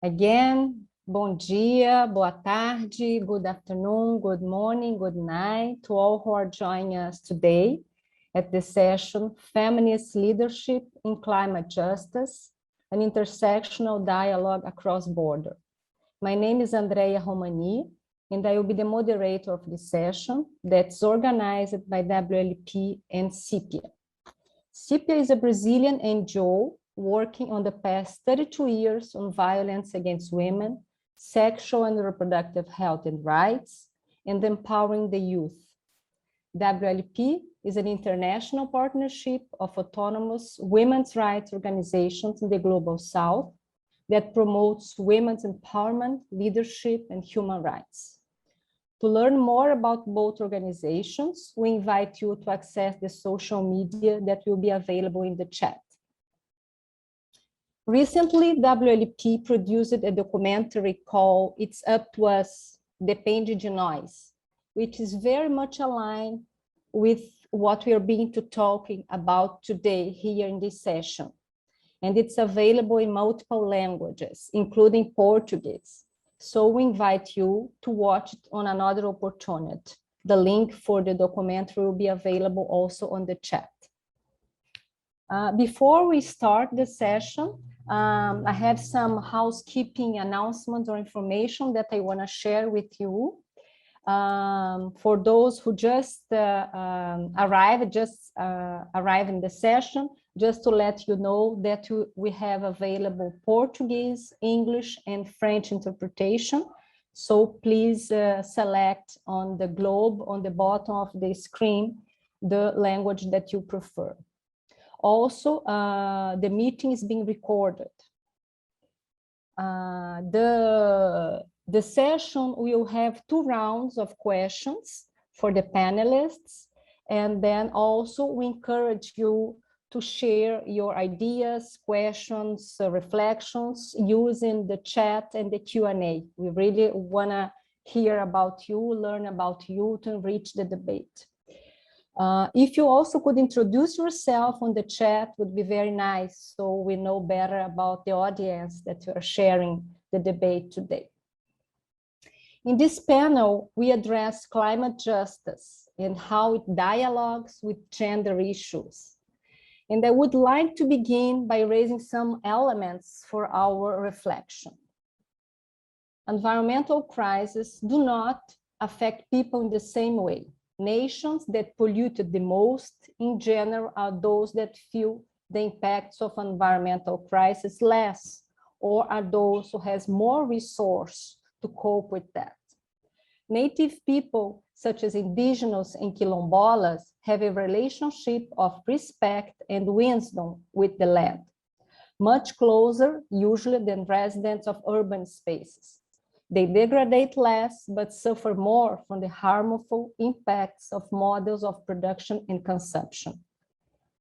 Again, bom dia, boa tarde, good afternoon, good morning, good night to all who are joining us today at the session Feminist Leadership in Climate Justice, an intersectional dialogue across borders. My name is Andrea Romani, and I will be the moderator of this session that's organized by WLP and Cepia. Cepia is a Brazilian NGO working on the past 32 years on violence against women, sexual and reproductive health and rights, and empowering the youth. WLP is an international partnership of autonomous women's rights organizations in the Global South that promotes women's empowerment, leadership, and human rights. To learn more about both organizations, we invite you to access the social media that will be available in the chat. Recently, WLP produced a documentary called It's Up to Us, Depende de Nós, which is very much aligned with what we are being talking about today here in this session. And it's available in multiple languages, including Portuguese. So we invite you to watch it on another opportunity. The link for the documentary will be available also on the chat. Before we start the session, I have some housekeeping announcements or information that I want to share with you. For those who just arrived in the session, just to let you know that we have available Portuguese, English, and French interpretation. So please select on the globe on the bottom of the screen the language that you prefer. Also, the meeting is being recorded. The session will have 2 rounds of questions for the panelists, and then also we encourage you to share your ideas, questions, reflections using the chat and the Q&A. We really want to hear about you, learn about you to enrich the debate. If you also could introduce yourself on the chat, would be very nice, so we know better about the audience that you are sharing the debate today. In this panel, we address climate justice and how it dialogues with gender issues. And I would like to begin by raising some elements for our reflection. Environmental crises do not affect people in the same way. Nations that polluted the most in general are those that feel the impacts of environmental crisis less, or are those who has more resource to cope with that. Native people, such as indigenous and quilombolas, have a relationship of respect and wisdom with the land, much closer usually than residents of urban spaces. They degrade less, but suffer more from the harmful impacts of models of production and consumption.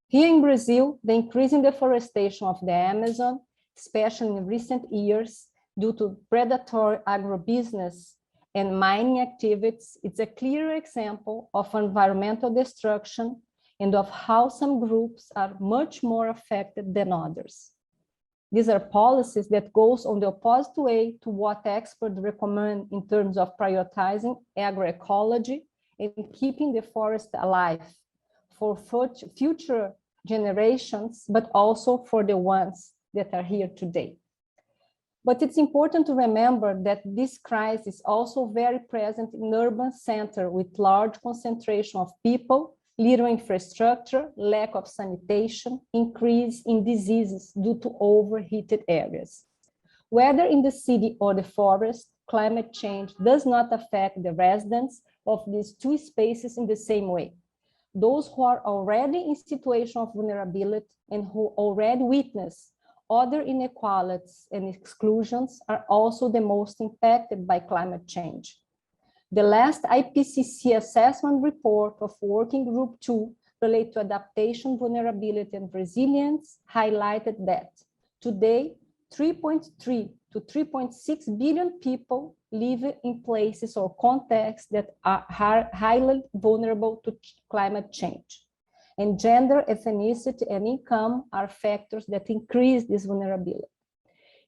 Here in Brazil, the increasing deforestation of the Amazon, especially in recent years, due to predatory agribusiness and mining activities, it's a clear example of environmental destruction and of how some groups are much more affected than others. These are policies that goes on the opposite way to what experts recommend in terms of prioritizing agroecology and keeping the forest alive for future generations, but also for the ones that are here today. But it's important to remember that this crisis is also very present in urban centers with large concentration of people, little infrastructure, lack of sanitation, increase in diseases due to overheated areas. Whether in the city or the forest, climate change does not affect the residents of these 2 spaces in the same way. Those who are already in situation of vulnerability and who already witness other inequalities and exclusions are also the most impacted by climate change. The last IPCC assessment report of Working Group 2 related to adaptation, vulnerability, and resilience highlighted that today, 3.3 to 3.6 billion people live in places or contexts that are highly vulnerable to climate change. And gender, ethnicity, and income are factors that increase this vulnerability.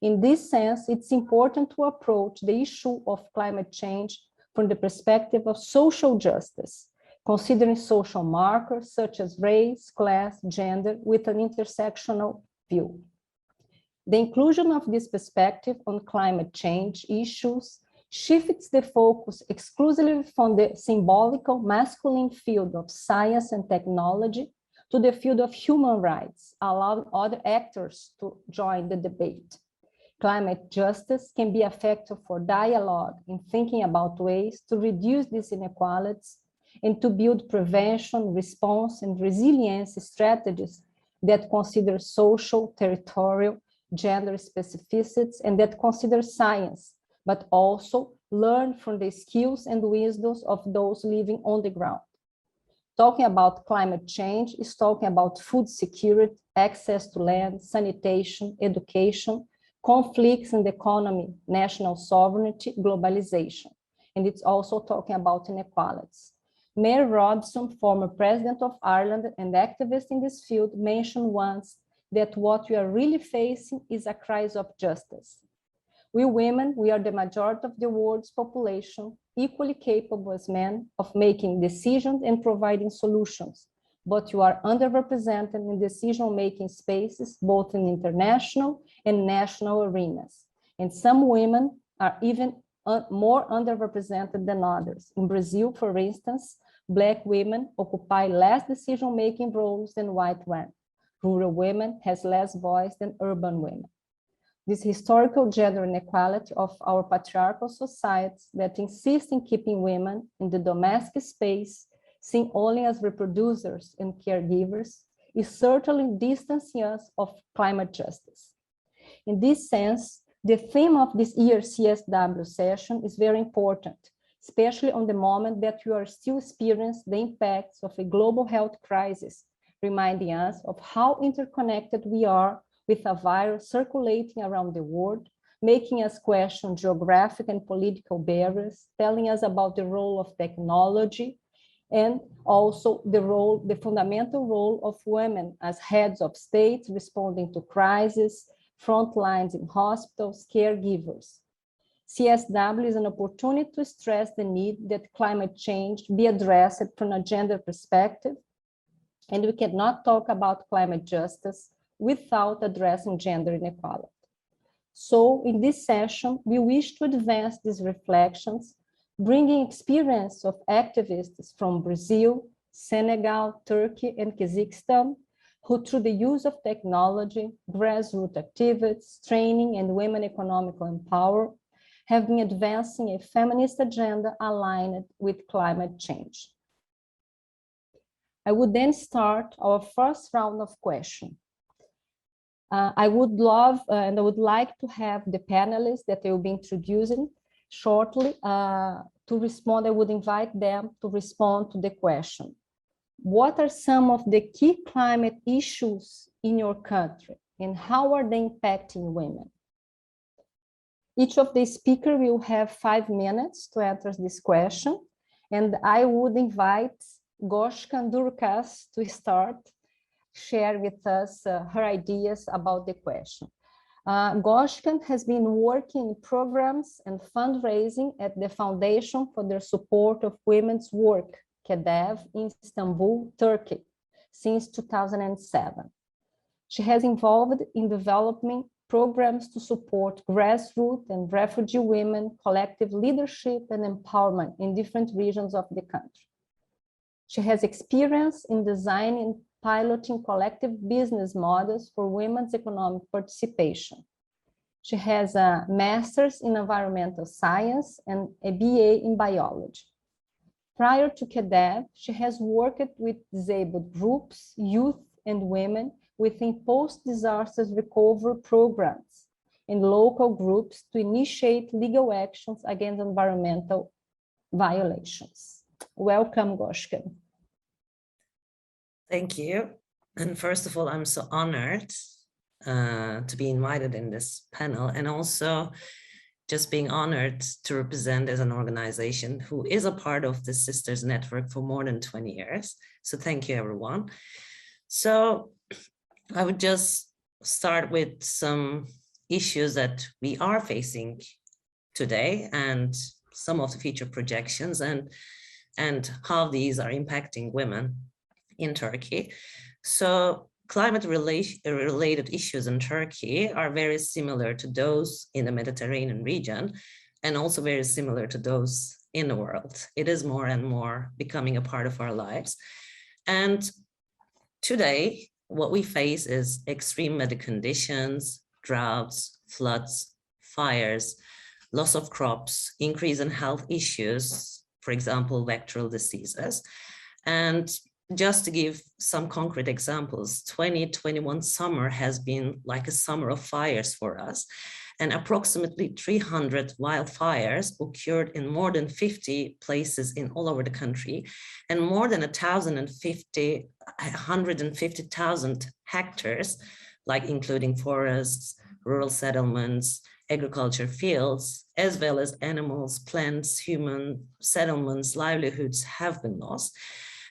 In this sense, it's important to approach the issue of climate change from the perspective of social justice, considering social markers such as race, class, gender, with an intersectional view. The inclusion of this perspective on climate change issues shifts the focus exclusively from the symbolical masculine field of science and technology to the field of human rights, allowing other actors to join the debate. Climate justice can be effective for dialogue in thinking about ways to reduce these inequalities and to build prevention, response, and resilience strategies that consider social, territorial, gender specificities, and that consider science, but also learn from the skills and wisdoms of those living on the ground. Talking about climate change is talking about food security, access to land, sanitation, education, conflicts in the economy, national sovereignty, globalization. And it's also talking about inequalities. Mayor Robson, former president of Ireland and activist in this field, mentioned once that what we are really facing is a crisis of justice. We women, we are the majority of the world's population, equally capable as men of making decisions and providing solutions, but you are underrepresented in decision-making spaces, both in international and national arenas. And some women are even more underrepresented than others. In Brazil, for instance, Black women occupy less decision-making roles than white women. Rural women has less voice than urban women. This historical gender inequality of our patriarchal societies that insist in keeping women in the domestic space, seen only as reproducers and caregivers, is certainly distancing us of climate justice. In this sense, the theme of this year's CSW session is very important, especially on the moment that we are still experiencing the impacts of a global health crisis, reminding us of how interconnected we are with a virus circulating around the world, making us question geographic and political barriers, telling us about the role of technology, and also the fundamental role of women as heads of states responding to crises, front lines in hospitals, caregivers. CSW is an opportunity to stress the need that climate change be addressed from a gender perspective, and we cannot talk about climate justice without addressing gender inequality. So in this session, we wish to advance these reflections, bringing experience of activists from Brazil, Senegal, Turkey, and Kazakhstan, who through the use of technology, grassroots activities, training, and women economic empowerment, have been advancing a feminist agenda aligned with climate change. I would then start our first round of questions. I would love and I would like to have the panelists that I will be introducing shortly to respond. I would invite them to respond to the question. What are some of the key climate issues in your country and how are they impacting women? Each of the speakers will have 5 minutes to answer this question, and I would invite Goshkan Durkas to start, share with us her ideas about the question. Goshkan has been working in programs and fundraising at the Foundation for the Support of Women's Work, KEDEV, in Istanbul, Turkey, since 2007. She has involved in developing programs to support grassroots and refugee women, collective leadership and empowerment in different regions of the country. She has experience in designing and piloting collective business models for women's economic participation. She has a master's in environmental science and a BA in biology. Prior to KEDEV, she has worked with disabled groups, youth, and women within post-disaster recovery programs and local groups to initiate legal actions against environmental violations. Welcome, Goshkan. Thank you. And first of all, I'm so honored to be invited in this panel, and also just being honored to represent as an organization who is a part of the Sisters Network for more than 20 years. So thank you, everyone. So I would just start with some issues that we are facing today and some of the future projections and how these are impacting women in Turkey. So climate related issues in Turkey are very similar to those in the Mediterranean region, and also very similar to those in the world. It is more and more becoming a part of our lives. And today, what we face is extreme weather conditions, droughts, floods, fires, loss of crops, increase in health issues, for example, vectoral diseases. And just to give some concrete examples, 2021 summer has been like a summer of fires for us. And approximately 300 wildfires occurred in more than 50 places in all over the country, and more than 150,000 hectares, like including forests, rural settlements, agriculture fields, as well as animals, plants, human settlements, livelihoods have been lost.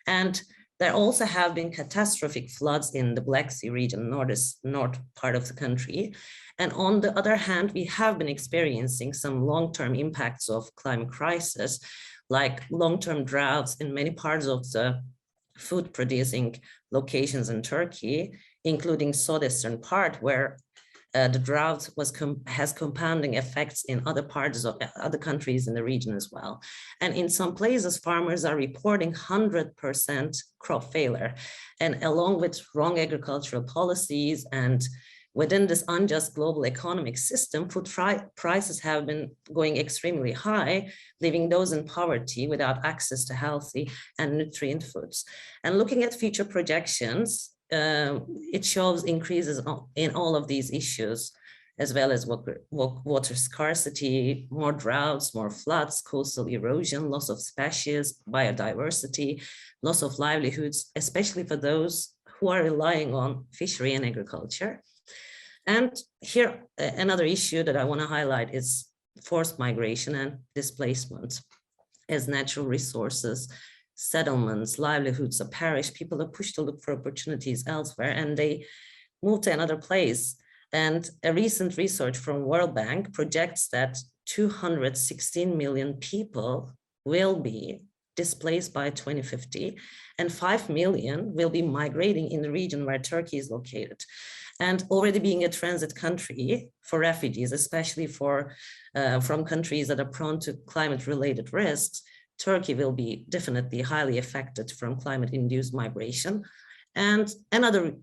And there also have been catastrophic floods in the Black Sea region, north part of the country. And on the other hand, we have been experiencing some long-term impacts of climate crisis, like long-term droughts in many parts of the food-producing locations in Turkey, including southeastern part, where the drought has compounding effects in other parts of other countries in the region as well. And in some places, farmers are reporting 100% crop failure. And along with wrong agricultural policies and within this unjust global economic system, food prices have been going extremely high, leaving those in poverty without access to healthy and nutrient foods. And looking at future projections, it shows increases in all of these issues, as well as water scarcity, more droughts, more floods, coastal erosion, loss of species, biodiversity, loss of livelihoods, especially for those who are relying on fishery and agriculture. And here, another issue that I want to highlight is forced migration and displacement. As natural resources, settlements, livelihoods are perished, people are pushed to look for opportunities elsewhere, and they move to another place. And a recent research from World Bank projects that 216 million people will be displaced by 2050, and 5 million will be migrating in the region where Turkey is located. And already being a transit country for refugees, especially from countries that are prone to climate-related risks, Turkey will be definitely highly affected from climate-induced migration. And another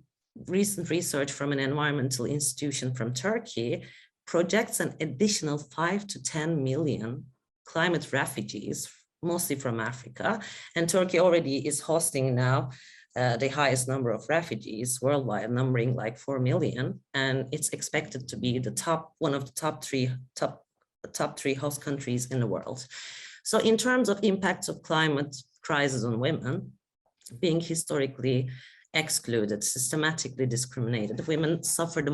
recent research from an environmental institution from Turkey projects an additional 5 to 10 million climate refugees, mostly from Africa. And Turkey already is hosting now the highest number of refugees worldwide, numbering like 4 million. And it's expected to be one of the top three host countries in the world. So in terms of impacts of climate crisis on women, being historically excluded, systematically discriminated, women suffer the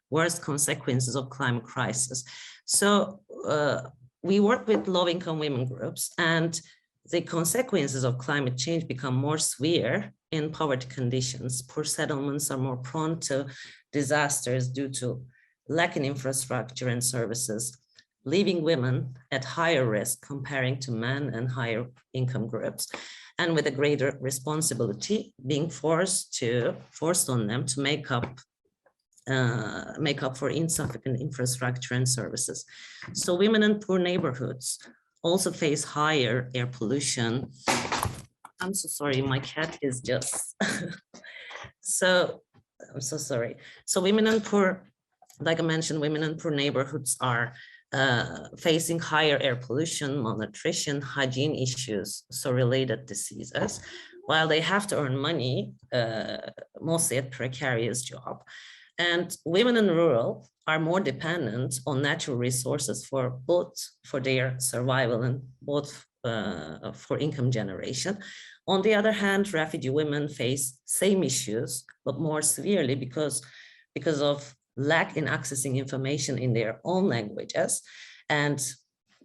worst consequences of climate crisis. So we work with low-income women groups, and the consequences of climate change become more severe in poverty conditions. Poor settlements are more prone to disasters due to lack in infrastructure and services, leaving women at higher risk comparing to men and higher income groups, and with a greater responsibility being forced on them to make up for insufficient infrastructure and services. So women in poor neighborhoods also face higher air pollution. I'm so sorry, my cat is just, I'm so sorry. So women in poor, like I mentioned, women in poor neighborhoods are facing higher air pollution, malnutrition, hygiene issues, so related diseases, while they have to earn money, mostly at precarious job. And women in rural are more dependent on natural resources for their survival and both for income generation. On the other hand, refugee women face same issues, but more severely because of lack in accessing information in their own languages and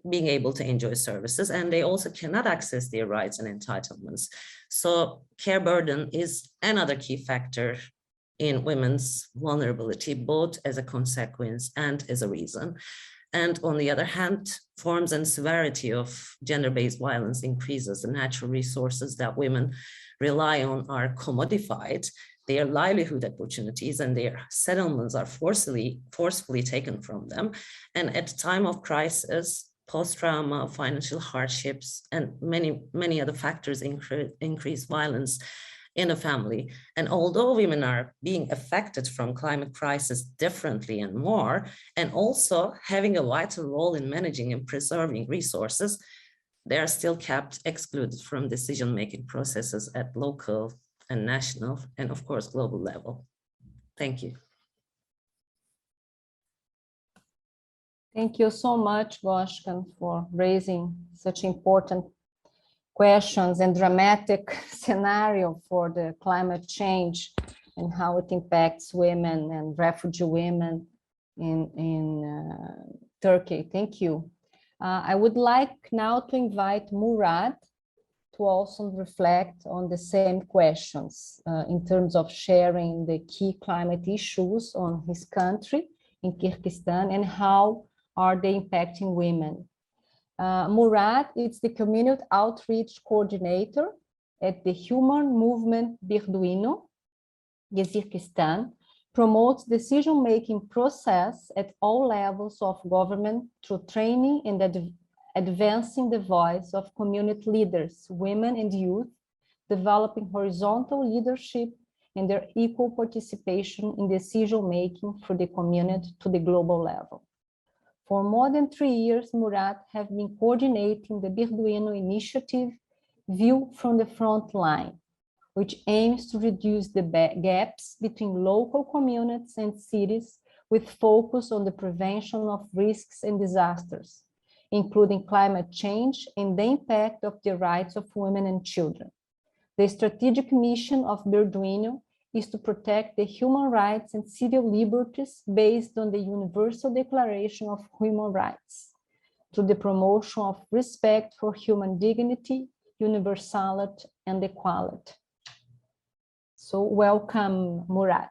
being able to enjoy services, and they also cannot access their rights and entitlements. So care burden is another key factor in women's vulnerability, both as a consequence and as a reason. And on the other hand, forms and severity of gender-based violence increases. The natural resources that women rely on are commodified, their livelihood opportunities and their settlements are forcefully taken from them. And at the time of crisis, post-trauma, financial hardships, and many other factors increase violence in a family. And although women are being affected from climate crisis differently and more, and also having a vital role in managing and preserving resources, they are still kept excluded from decision-making processes at local and national, and of course, global level. Thank you. Thank you so much, Goshkan, for raising such important questions and dramatic scenario for the climate change and how it impacts women and refugee women in Turkey. Thank you. I would like now to invite Murad to also reflect on the same questions in terms of sharing the key climate issues on his country in Kyrgyzstan and how are they impacting women. Murad is the Community Outreach Coordinator at the Human Movement Birduino, Kyrgyzstan, promotes decision-making process at all levels of government through training and advancing the voice of community leaders, women and youth, developing horizontal leadership and their equal participation in decision-making for the community to the global level. For more than 3 years, Murad have been coordinating the Birduino initiative View from the Front Line, which aims to reduce the gaps between local communities and cities with focus on the prevention of risks and disasters, including climate change and the impact of the rights of women and children. The strategic mission of Birduino is to protect the human rights and civil liberties based on the Universal Declaration of Human Rights, through the promotion of respect for human dignity, universality, and equality. So welcome, Murad.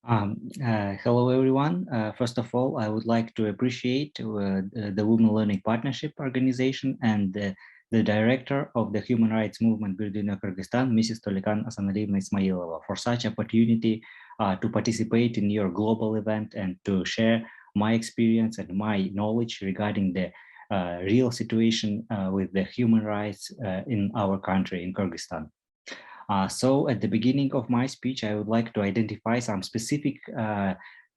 Hello, everyone. First of all, I would like to appreciate the Women Learning Partnership Organization and the director of the Human Rights Movement Birduino Kyrgyzstan, Mrs. Tolikan Asanalievna Ismailova, for such opportunity to participate in your global event and to share my experience and my knowledge regarding the real situation with the human rights in our country, in Kyrgyzstan. So at the beginning of my speech, I would like to identify some specific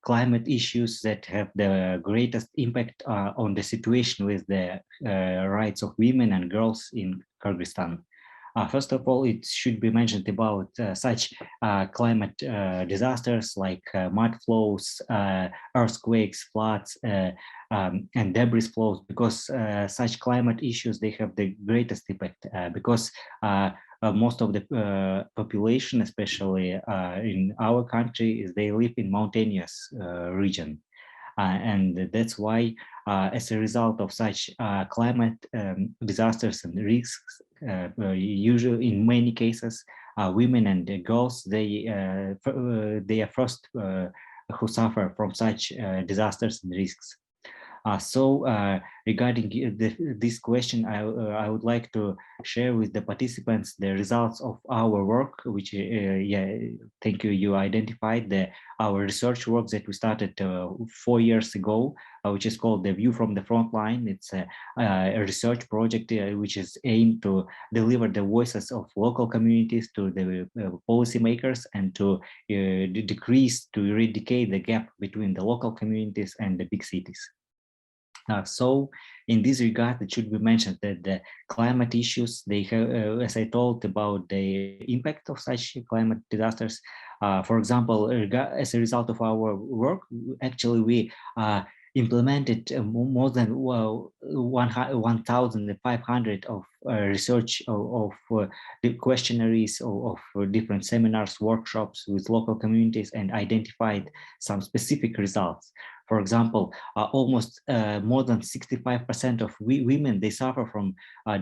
climate issues that have the greatest impact on the situation with the rights of women and girls in Kyrgyzstan. First of all, it should be mentioned about such climate disasters like mud flows, earthquakes, floods, and debris flows, because such climate issues, they have the greatest impact because most of the population, especially in our country, they live in mountainous region. And that's why, as a result of such climate disasters and risks, usually in many cases, women and girls, they are first who suffer from such disasters and risks. So regarding this question, I would like to share with the participants the results of our work, which, thank you, you identified our research work that we started 4 years ago, which is called the View from the Front Line. It's a research project which is aimed to deliver the voices of local communities to the policymakers and to eradicate the gap between the local communities and the big cities. So in this regard, it should be mentioned that the climate issues, they have, as I told about the impact of such climate disasters. For example, as a result of our work, actually we implemented more than 1,500 of research of the questionnaires of different seminars, workshops with local communities, and identified some specific results. For example, almost more than 65% of women, they suffer from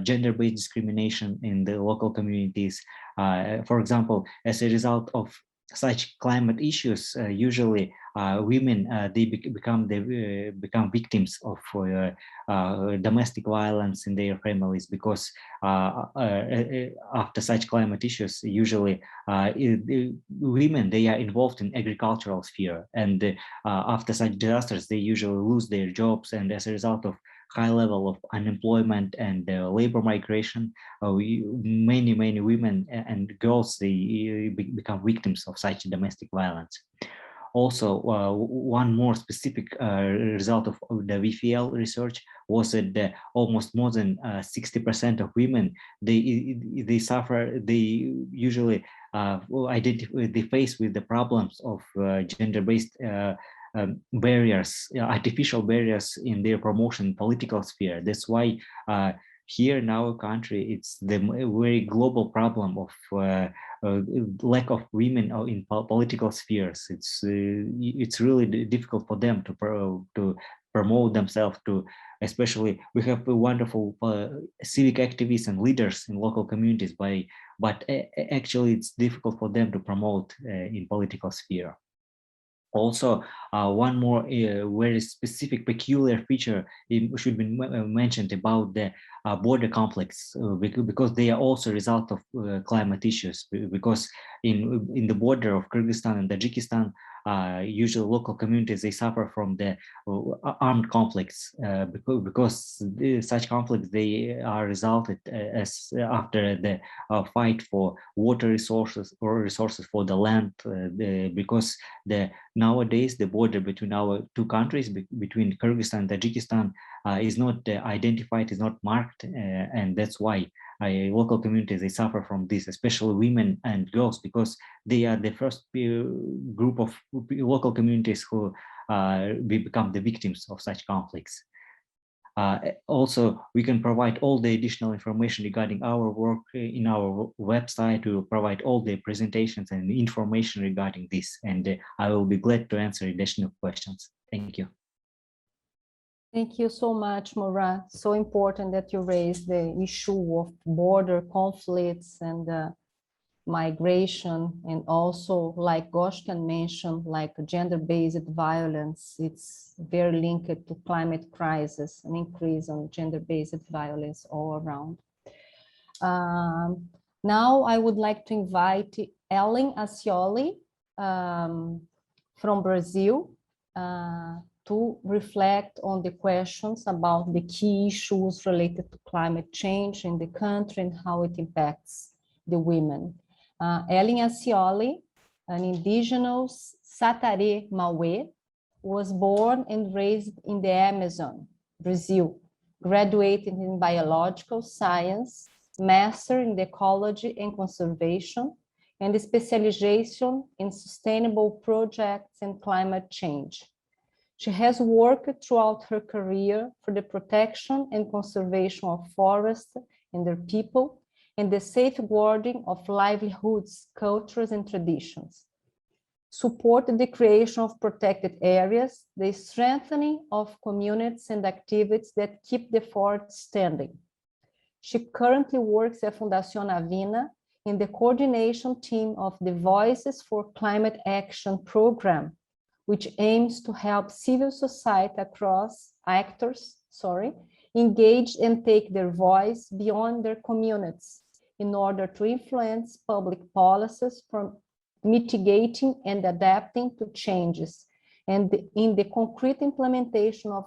gender-based discrimination in the local communities. For example, as a result of such climate issues, usually women they become victims of domestic violence in their families, because after such climate issues, usually women they are involved in agricultural sphere, and after such disasters they usually lose their jobs, and as a result of high level of unemployment and labor migration, many women and girls they become victims of such domestic violence. Also, one more specific result of the VFL research was that almost more than 60% of women they suffer, they usually they face with the problems of gender-based barriers, artificial barriers in their promotion political sphere. That's why here in our country, it's the very global problem of lack of women in political spheres. It's really difficult for them to promote themselves. To especially, we have wonderful civic activists and leaders in local communities, but actually it's difficult for them to promote in political sphere. Also, one more very specific, peculiar feature should be mentioned about the border conflicts, because they are also a result of climate issues. Because in the border of Kyrgyzstan and Tajikistan, usually local communities they suffer from the armed conflicts, because such conflicts they are resulted as after the fight for water resources or resources for the land, because nowadays the border between our two countries, between Kyrgyzstan and Tajikistan, is not identified, is not marked, and that's why local communities they suffer from this, especially women and girls, because they are the first group of local communities who become the victims of such conflicts. Also, we can provide all the additional information regarding our work in our website. We will provide all the presentations and information regarding this, and I will be glad to answer additional questions. Thank you. Thank you so much, Murat. So important that you raised the issue of border conflicts and migration, and also, like Goshkan mentioned, like gender-based violence. It's very linked to climate crisis, an increase on gender-based violence all around. Now I would like to invite Ellen Ascioli from Brazil to reflect on the questions about the key issues related to climate change in the country and how it impacts the women. Ellen Ascioli, an indigenous Satare Maué, was born and raised in the Amazon, Brazil, graduated in biological science, master in ecology and conservation, and specialization in sustainable projects and climate change. She has worked throughout her career for the protection and conservation of forests and their people, and the safeguarding of livelihoods, cultures, and traditions. Supported the creation of protected areas, the strengthening of communities and activities that keep the forest standing. She currently works at Fundación Avina in the coordination team of the Voices for Climate Action program, which aims to help civil society actors engage and take their voice beyond their communities in order to influence public policies from mitigating and adapting to changes, and in the concrete implementation of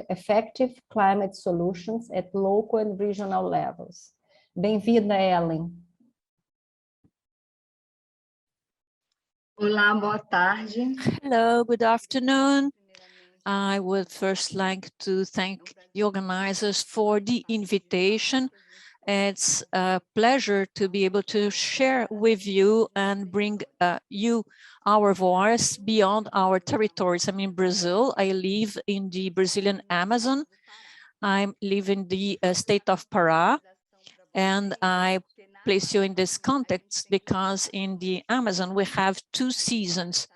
effective climate solutions at local and regional levels. Bem-vinda, Ellen. Olá, boa tarde. Hello, good afternoon. I would first like to thank the organizers for the invitation. It's a pleasure to be able to share with you and bring our voice beyond our territories. I'm in Brazil. I live in the Brazilian Amazon. I live in the state of Pará, and I place you in this context because in the Amazon we have two seasons.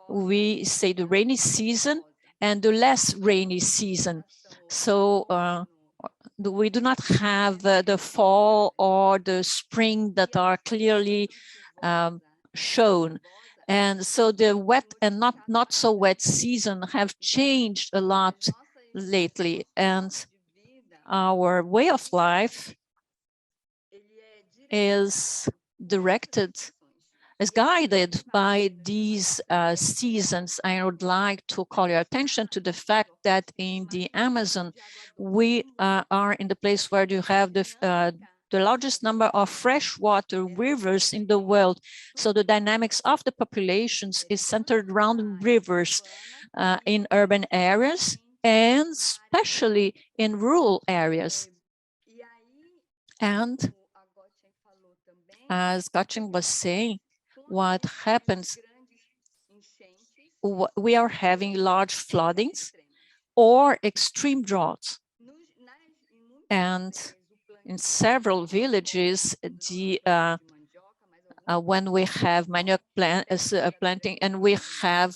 We say the rainy season and the less rainy season. So we do not have the fall or the spring that are clearly shown. And so the wet and not so wet season have changed a lot lately. And our way of life is guided by these seasons. I would like to call your attention to the fact that in the Amazon, we are in the place where you have the largest number of freshwater rivers in the world. So the dynamics of the populations is centered around rivers in urban areas and especially in rural areas. And as Gotchen was saying, what happens, we are having large floodings or extreme droughts. And in several villages, when we have manioc planting, and we have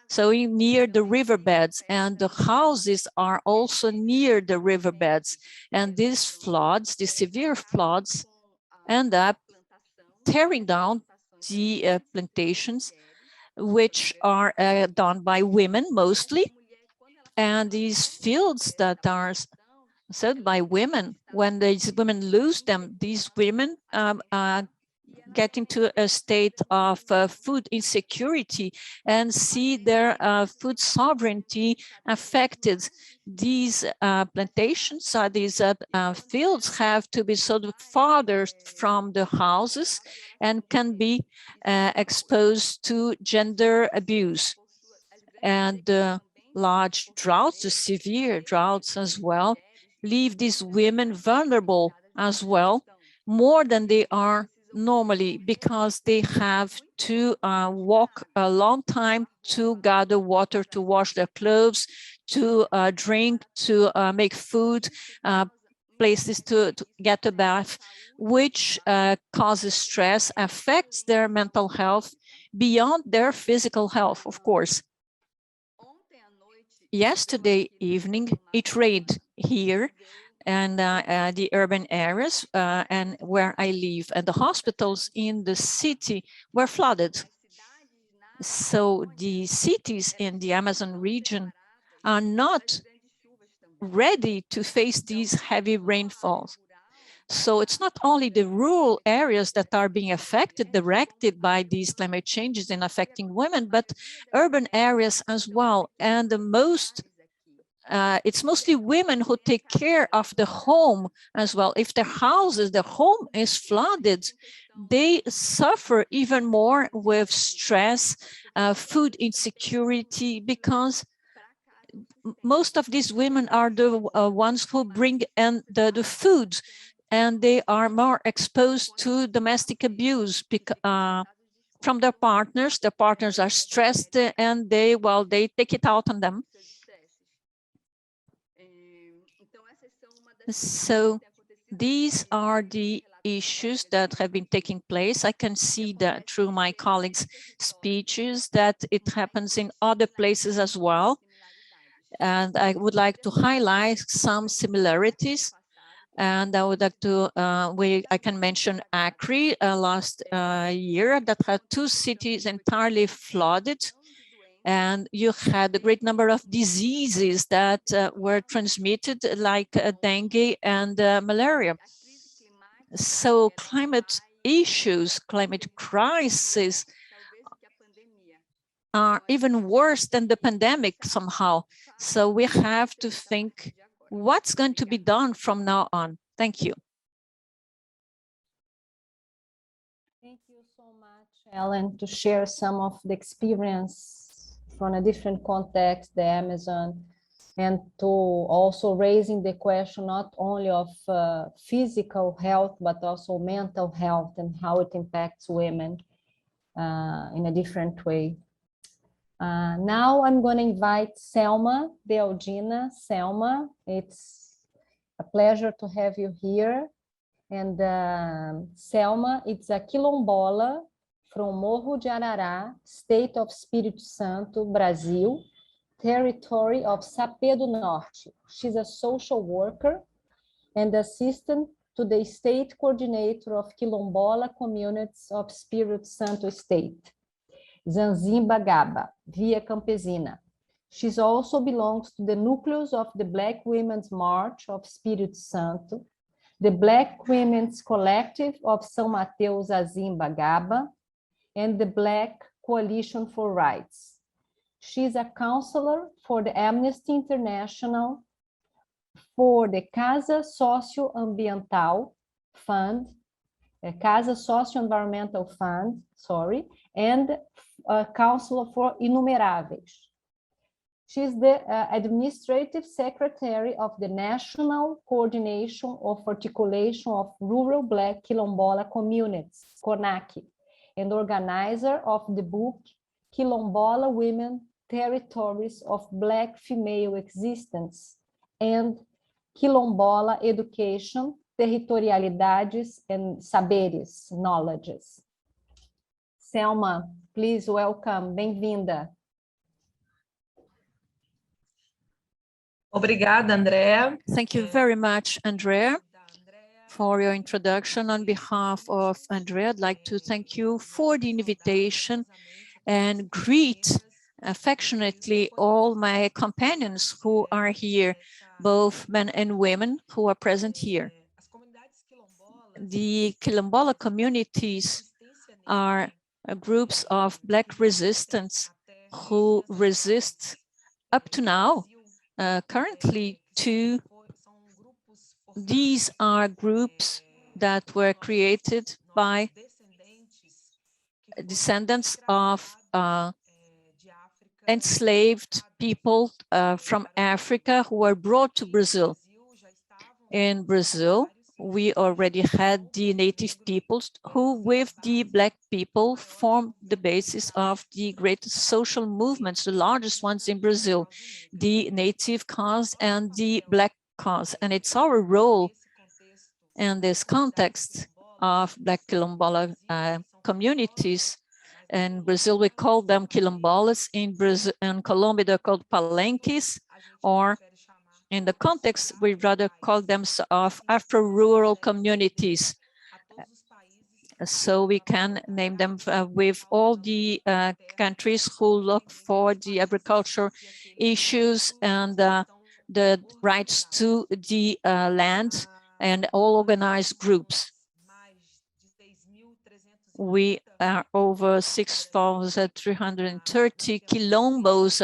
sowing near the riverbeds, and the houses are also near the riverbeds. And these floods, these severe floods, end up tearing down the plantations, which are done by women mostly. And these fields that are sold by women, when these women lose them, these women get into a state of food insecurity and see their food sovereignty affected. These plantations, these fields have to be sold farther from the houses and can be exposed to gender abuse. And large droughts, the severe droughts as well, leave these women vulnerable as well, more than they are normally, because they have to walk a long time to gather water, to wash their clothes, to drink, to make food, places to get a bath, which causes stress, affects their mental health beyond their physical health, of course. Yesterday evening, it rained here and the urban areas and where I live, and the hospitals in the city were flooded. So the cities in the Amazon region are not ready to face these heavy rainfalls. So it's not only the rural areas that are being affected, directed by these climate changes and affecting women, but urban areas as well. And it's mostly women who take care of the home as well. If their home is flooded, they suffer even more with stress, food insecurity, because most of these women are the ones who bring in the food, and they are more exposed to domestic abuse from their partners. Their partners are stressed and they take it out on them. So these are the issues that have been taking place. I can see that through my colleagues' speeches that it happens in other places as well. And I would like to highlight some similarities. And I would like to, I can mention Acre last year that had 2 cities entirely flooded. And you had a great number of diseases that were transmitted, like dengue and malaria. So climate issues, climate crisis are even worse than the pandemic somehow. So we have to think what's going to be done from now on. Thank you. Thank you so much, Ellen, to share some of the experience from a different context, the Amazon, and to also raising the question not only of physical health, but also mental health and how it impacts women in a different way. Now I'm going to invite Selma Dealdina. Selma, it's a pleasure to have you here. And Selma, it's a quilombola from Morro de Arará, state of Espírito Santo, Brazil, territory of Cepia do Norte. She's a social worker and assistant to the state coordinator of Quilombola communities of Espírito Santo State, Zanzimba Gaba, Via Campesina. She also belongs to the nucleus of the Black Women's March of Espírito Santo, the Black Women's Collective of São Mateus Azimba Gaba, and the Black Coalition for Rights. She is a counselor for the Amnesty International, for the Casa Socioambiental Fund, Casa Socioenvironmental Fund, sorry, and a counselor for Inumeráveis. She is the administrative secretary of the National Coordination of Articulation of Rural Black Quilombola Communities, CONAC, and organizer of the book Quilombola Women, Territories of Black Female Existence, and Quilombola Education, Territorialidades and Saberes, Knowledges. Selma, please welcome, bem-vinda. Obrigada, Andrea. Thank you very much, Andrea, for your introduction. On behalf of Andrea, I'd like to thank you for the invitation and greet affectionately all my companions who are here, both men and women who are present here. The Quilombola communities are groups of Black resistance who resist up to now. Currently, these are groups that were created by descendants of enslaved people from Africa who were brought to Brazil. In Brazil, we already had the native peoples who, with the Black people, formed the basis of the greatest social movements, the largest ones in Brazil, the native cause and the Black cause. And it's our role in this context of Black Quilombola communities. In Brazil, we call them quilombolas. In Brazil, in Colombia, they're called palenques, or in the context, we rather call them of Afro-rural communities. So we can name them with all the countries who look for the agricultural issues and the rights to the land and all organized groups. We are over 6,330 quilombos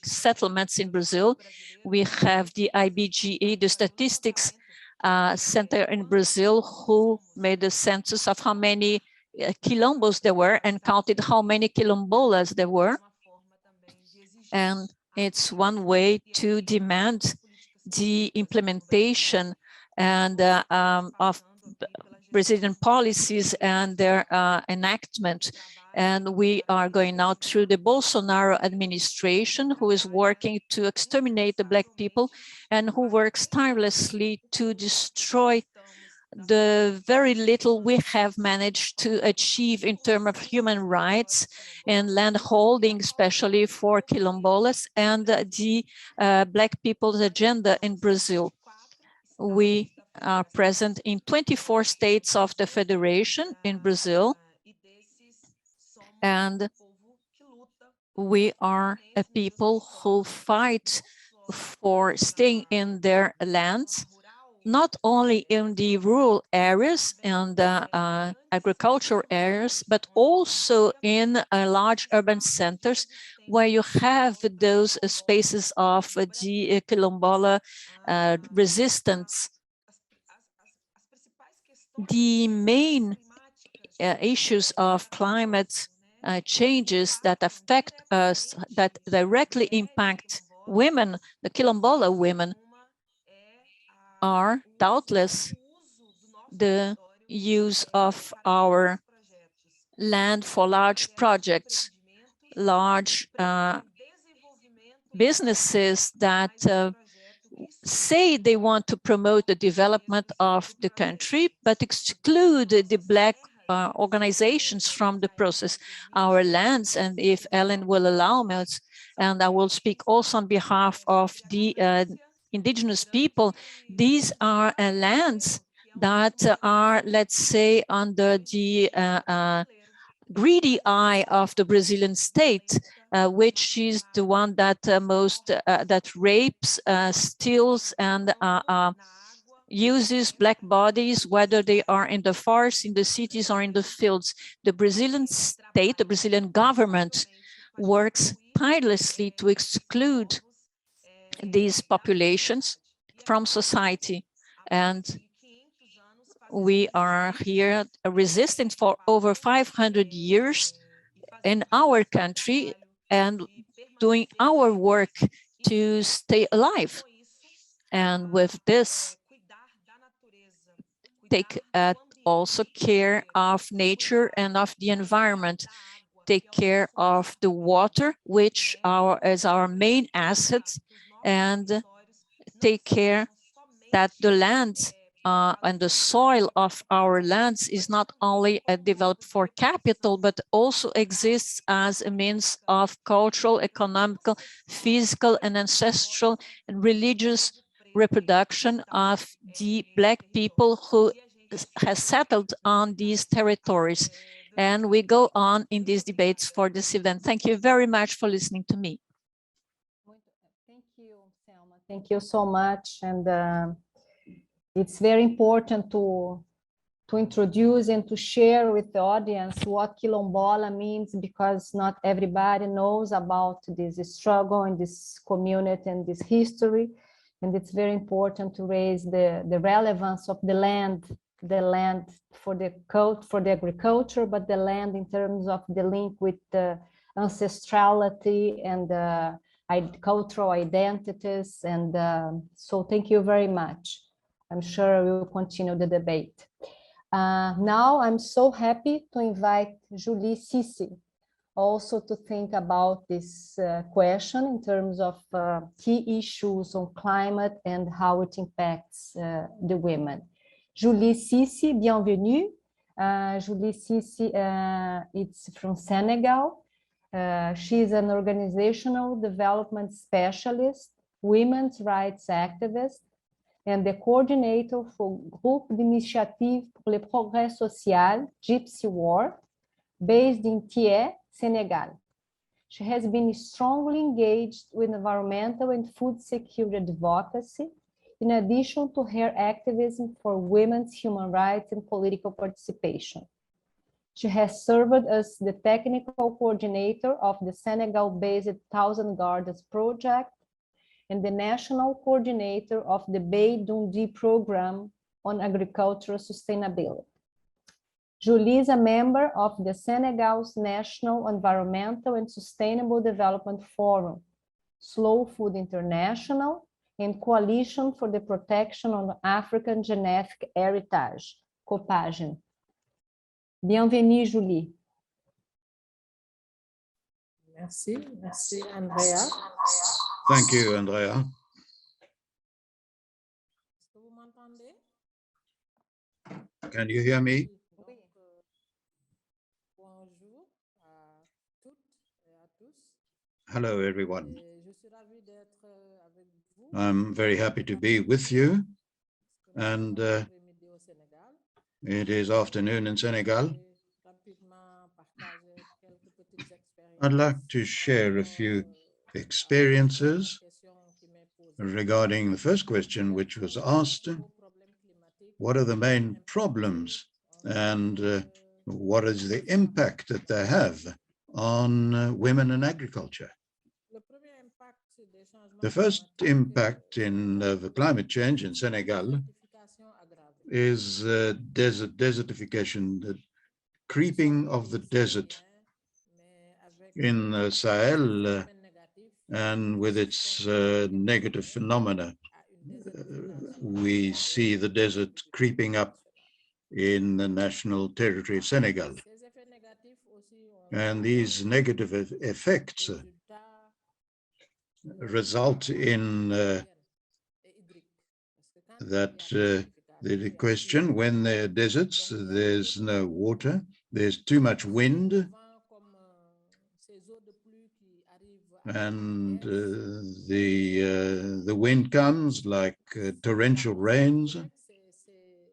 settlements in Brazil. We have the IBGE, the Statistics Center in Brazil, who made a census of how many quilombos there were and counted how many quilombolas there were. And it's one way to demand the implementation and of Brazilian policies and their enactment. And we are going now through the Bolsonaro administration, who is working to exterminate the Black people and who works tirelessly to destroy the very little we have managed to achieve in terms of human rights and land holding, especially for quilombolas and the Black people's agenda in Brazil. We are present in 24 states of the Federation in Brazil, and we are a people who fight for staying in their lands, not only in the rural areas and the agricultural areas, but also in large urban centers where you have those spaces of the quilombola resistance. The main issues of climate changes that affect us, that directly impact women, the quilombola women, are doubtless the use of our land for large projects, large businesses that say they want to promote the development of the country, but exclude the Black organizations from the process. Our lands, and if Ellen will allow me, and I will speak also on behalf of the indigenous people, these are lands that are, let's say, under the greedy eye of the Brazilian state, which is the one that that rapes, steals, and uses black bodies, whether they are in the forests, in the cities, or in the fields. The Brazilian state, the Brazilian government, works tirelessly to exclude these populations from society. And we are here resisting for over 500 years in our country and doing our work to stay alive. And with this, take also care of nature and of the environment, take care of the water, which is our main asset, and take care that the land and the soil of our lands is not only developed for capital, but also exists as a means of cultural, economical, physical, and ancestral and religious reproduction of the Black people who has settled on these territories. And we go on in these debates for this event. Thank you very much for listening to me. Thank you, Selma. Thank you so much. And it's very important to introduce and to share with the audience what quilombola means, because not everybody knows about this struggle and this community and this history. And it's very important to raise the relevance of the land for the agriculture, but the land in terms of the link with the ancestrality and the cultural identities. And so thank you very much. I'm sure we will continue the debate. Now I'm so happy to invite Julie Sissi also to think about this question in terms of key issues on climate and how it impacts the women. Julie Sissi, bienvenue. Julie Sissi, it's from Senegal. She's an organizational development specialist, women's rights activist, and the coordinator for Groupe d'Initiative pour le Progrès Social, Gypsy War, based in Thiès, Senegal. She has been strongly engaged with environmental and food security advocacy, in addition to her activism for women's human rights and political participation. She has served as the technical coordinator of the Senegal-based Thousand Gardens project and the national coordinator of the Bay Dundee program on agricultural sustainability. Julie is a member of the Senegal's National Environmental and Sustainable Development Forum, Slow Food International, and Coalition for the Protection of African Genetic Heritage, COPAGEN. Bienvenue, Julie. Merci, Andrea. Thank you, Andrea. Can you hear me? Hello, everyone. I'm very happy to be with you, and it is afternoon in Senegal. I'd like to share a few experiences regarding the first question, which was asked: what are the main problems and what is the impact that they have on women in agriculture? The first impact in the climate change in Senegal is desertification, the creeping of the desert in the Sahel and with its negative phenomena. We see the desert creeping up in the national territory of Senegal. And these negative effects result in the question: when there are deserts, there's no water, there's too much wind, and the wind comes like torrential rains,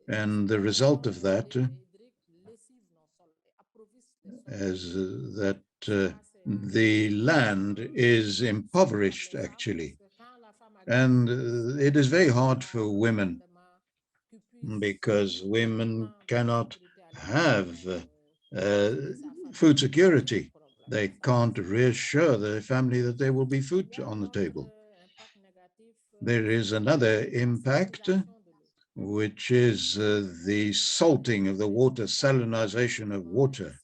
And the result of that is that the land is impoverished, actually. And it is very hard for women because women cannot have food security. They can't reassure their family that there will be food on the table. There is another impact, which is the salting of the water, salinization of water.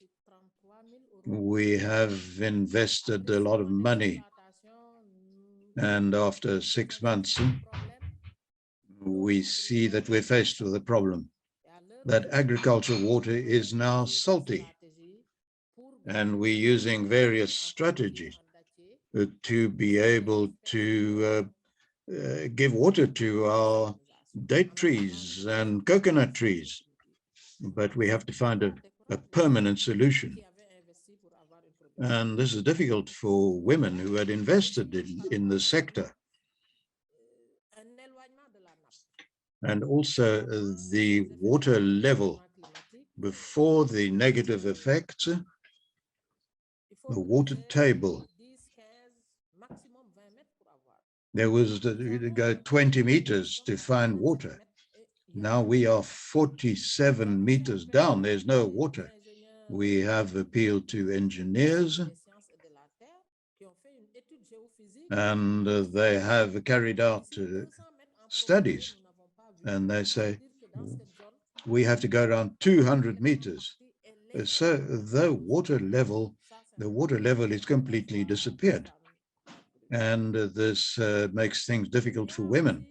We have invested a lot of money, and after 6 months, we see that we're faced with a problem, that agricultural water is now salty. And we're using various strategies to be able to give water to our date trees and coconut trees. But we have to find a permanent solution. And this is difficult for women who had invested in the sector. And also the water level before the negative effects, the water table, there was to go 20 meters to find water. Now we are 47 meters down, there's no water. We have appealed to engineers, and they have carried out studies, and they say we have to go around 200 meters. So the water level is completely disappeared. And this makes things difficult for women.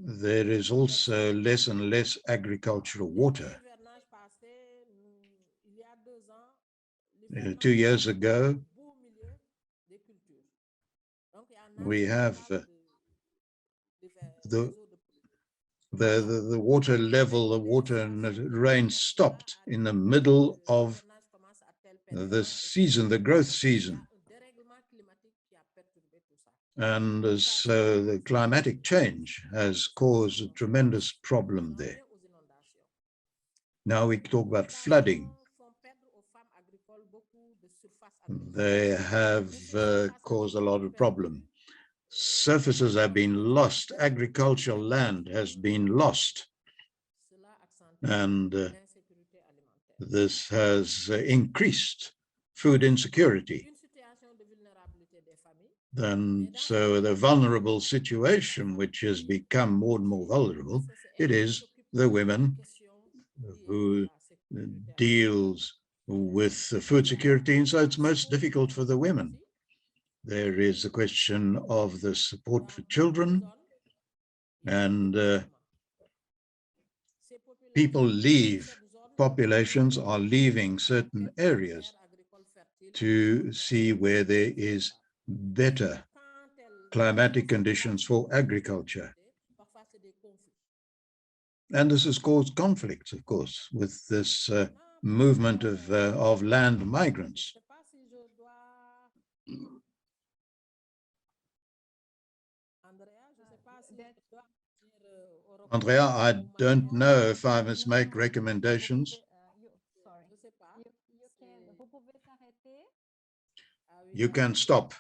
There is also less and less agricultural water. 2 years ago, we have the water level, the water and the rain stopped in the middle of the season, the growth season. And so the climatic change has caused a tremendous problem there. Now we talk about flooding. They have caused a lot of problem. Surfaces have been lost. Agricultural land has been lost. And this has increased food insecurity. Then, so the vulnerable situation, which has become more and more vulnerable, it is the women who deals with food security, and so it's most difficult for the women. There is the question of the support for children, and people leave, populations are leaving certain areas to see where there is better climatic conditions for agriculture. And this has caused conflicts, of course, with this movement of land migrants. Andrea, I don't know if I must make recommendations. You can stop.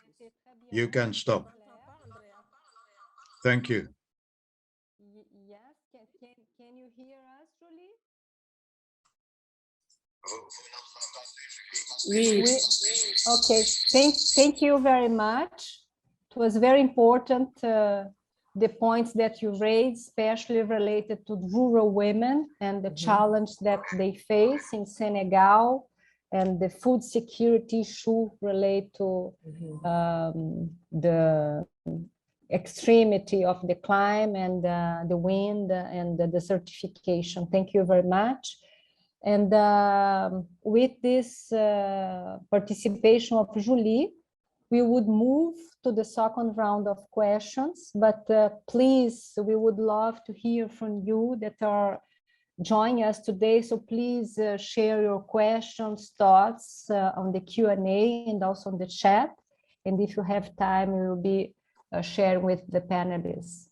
You can stop. Thank you. Yes, can you hear us, Julie? Okay, thank you very much. It was very important, the points that you raised, especially related to rural women and the challenge that they face in Senegal, and the food security issue relate to the extremity of the climate and the wind and the desertification. Thank you very much. And with this participation of Julie, we would move to the second round of questions, but please, we would love to hear from you that are joining us today. So please share your questions, thoughts on the Q&A and also on the chat. And if you have time, we will be sharing with the panelists.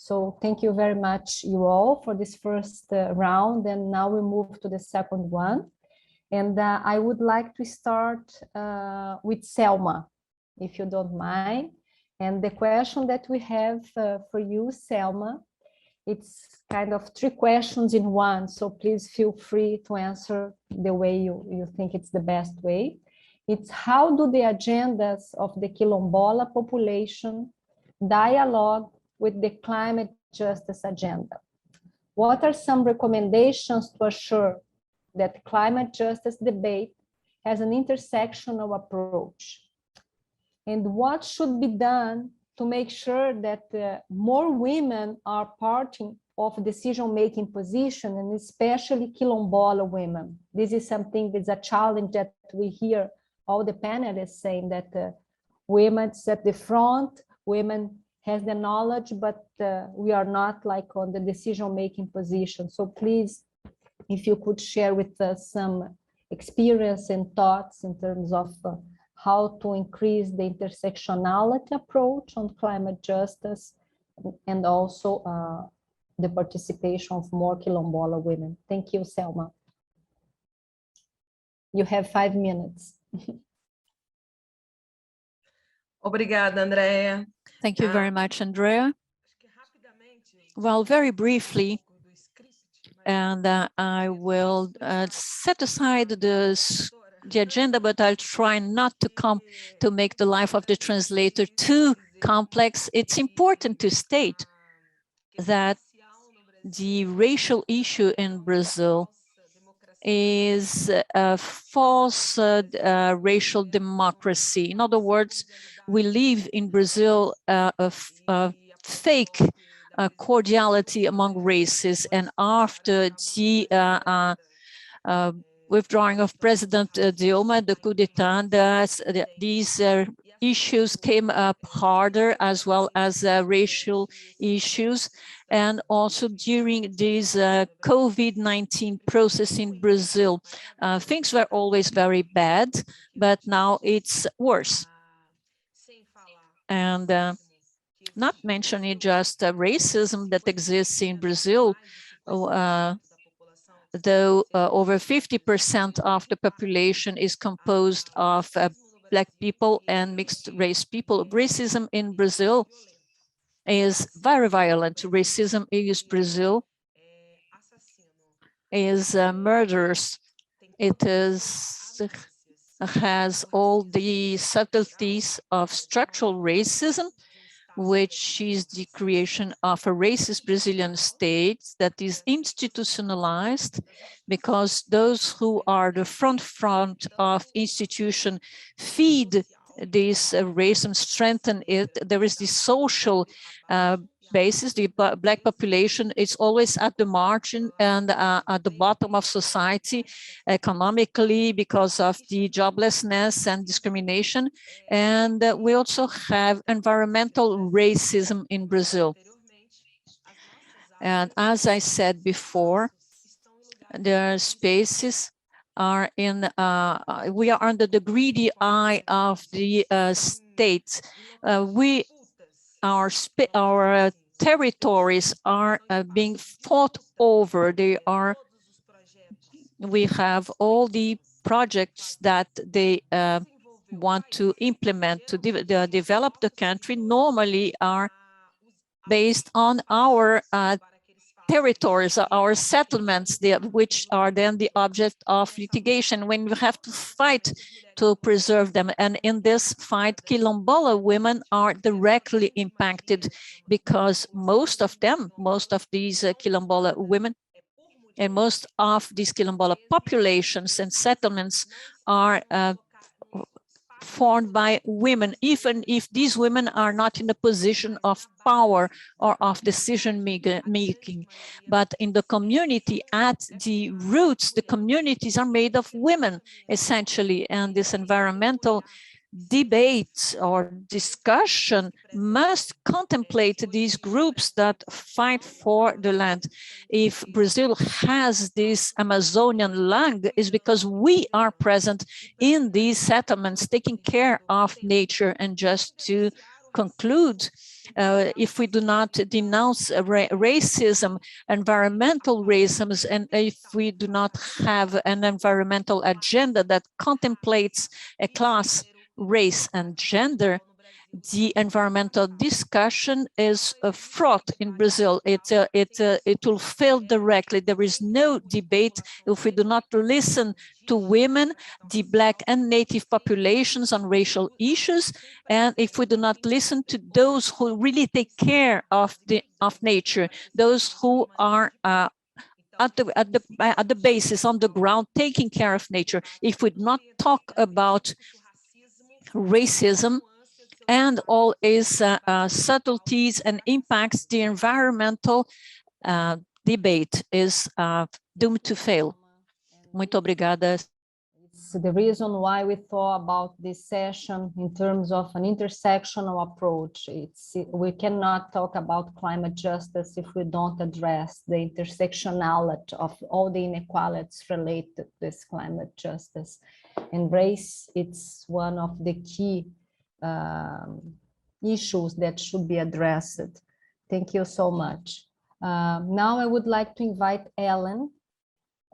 So thank you very much, you all, for this first round. And now we move to the second one. And I would like to start with Selma, if you don't mind. And the question that we have for you, Selma, it's kind of 3 questions in one. So please feel free to answer the way you think it's the best way. It's how do the agendas of the Quilombola population dialogue with the climate justice agenda? What are some recommendations to assure that climate justice debate has an intersectional approach? And what should be done to make sure that more women are part of decision-making position, and especially Quilombola women? This is something that's a challenge that we hear all the panelists saying, that women's at the front, women has the knowledge, but we are not like on the decision-making position. So please, if you could share with us some experience and thoughts in terms of how to increase the intersectionality approach on climate justice, and also the participation of more Quilombola women. Thank you, Selma. You have 5 minutes. Obrigada, Andrea. Thank you very much, Andrea. Well, very briefly, and I will set aside the agenda, but I'll try not to make the life of the translator too complex. It's important to state that the racial issue in Brazil is a false racial democracy. In other words, we live in Brazil a fake cordiality among races, and after the withdrawing of President Dilma, the coup d'etat, these issues came up harder, as well as racial issues. And also during this COVID-19 process in Brazil, things were always very bad, but now it's worse. And not mentioning just racism that exists in Brazil, though over 50% of the population is composed of Black people and mixed race people. Racism in Brazil is very violent. Racism in Brazil is murderous. It has all the subtleties of structural racism, which is the creation of a racist Brazilian state that is institutionalized, because those who are the front of institution feed this racism, strengthen it. There is the social basis. The Black population is always at the margin and at the bottom of society economically because of the joblessness and discrimination. And we also have environmental racism in Brazil. And as I said before, their spaces are in, we are under the greedy eye of the state. Our territories are being fought over. We have all the projects that they want to implement to develop the country, normally are based on our territories, our settlements, which are then the object of litigation when we have to fight to preserve them. And in this fight, Quilombola women are directly impacted, because most of these Quilombola women and most of these Quilombola populations and settlements are formed by women, even if these women are not in a position of power or of decision making. But in the community, at the roots, the communities are made of women, essentially, and this environmental debate or discussion must contemplate these groups that fight for the land. If Brazil has this Amazonian lung, is because we are present in these settlements, taking care of nature. And just to conclude if we do not denounce racism, environmental racism, and if we do not have an environmental agenda that contemplates a class, race, and gender, the environmental discussion is fraught in Brazil. It will fail directly. There is no debate if we do not listen to women, the Black and Native populations on racial issues, and if we do not listen to those who really take care of nature, those who are at the basis, on the ground, taking care of nature. If we do not talk about racism and all its subtleties and impacts, the environmental debate is doomed to fail. Muito obrigada. It's the reason why we thought about this session in terms of an intersectional approach. We cannot talk about climate justice if we don't address the intersectionality of all the inequalities related to this climate justice. And race, it's one of the key issues that should be addressed. Thank you so much. Now I would like to invite Ellen.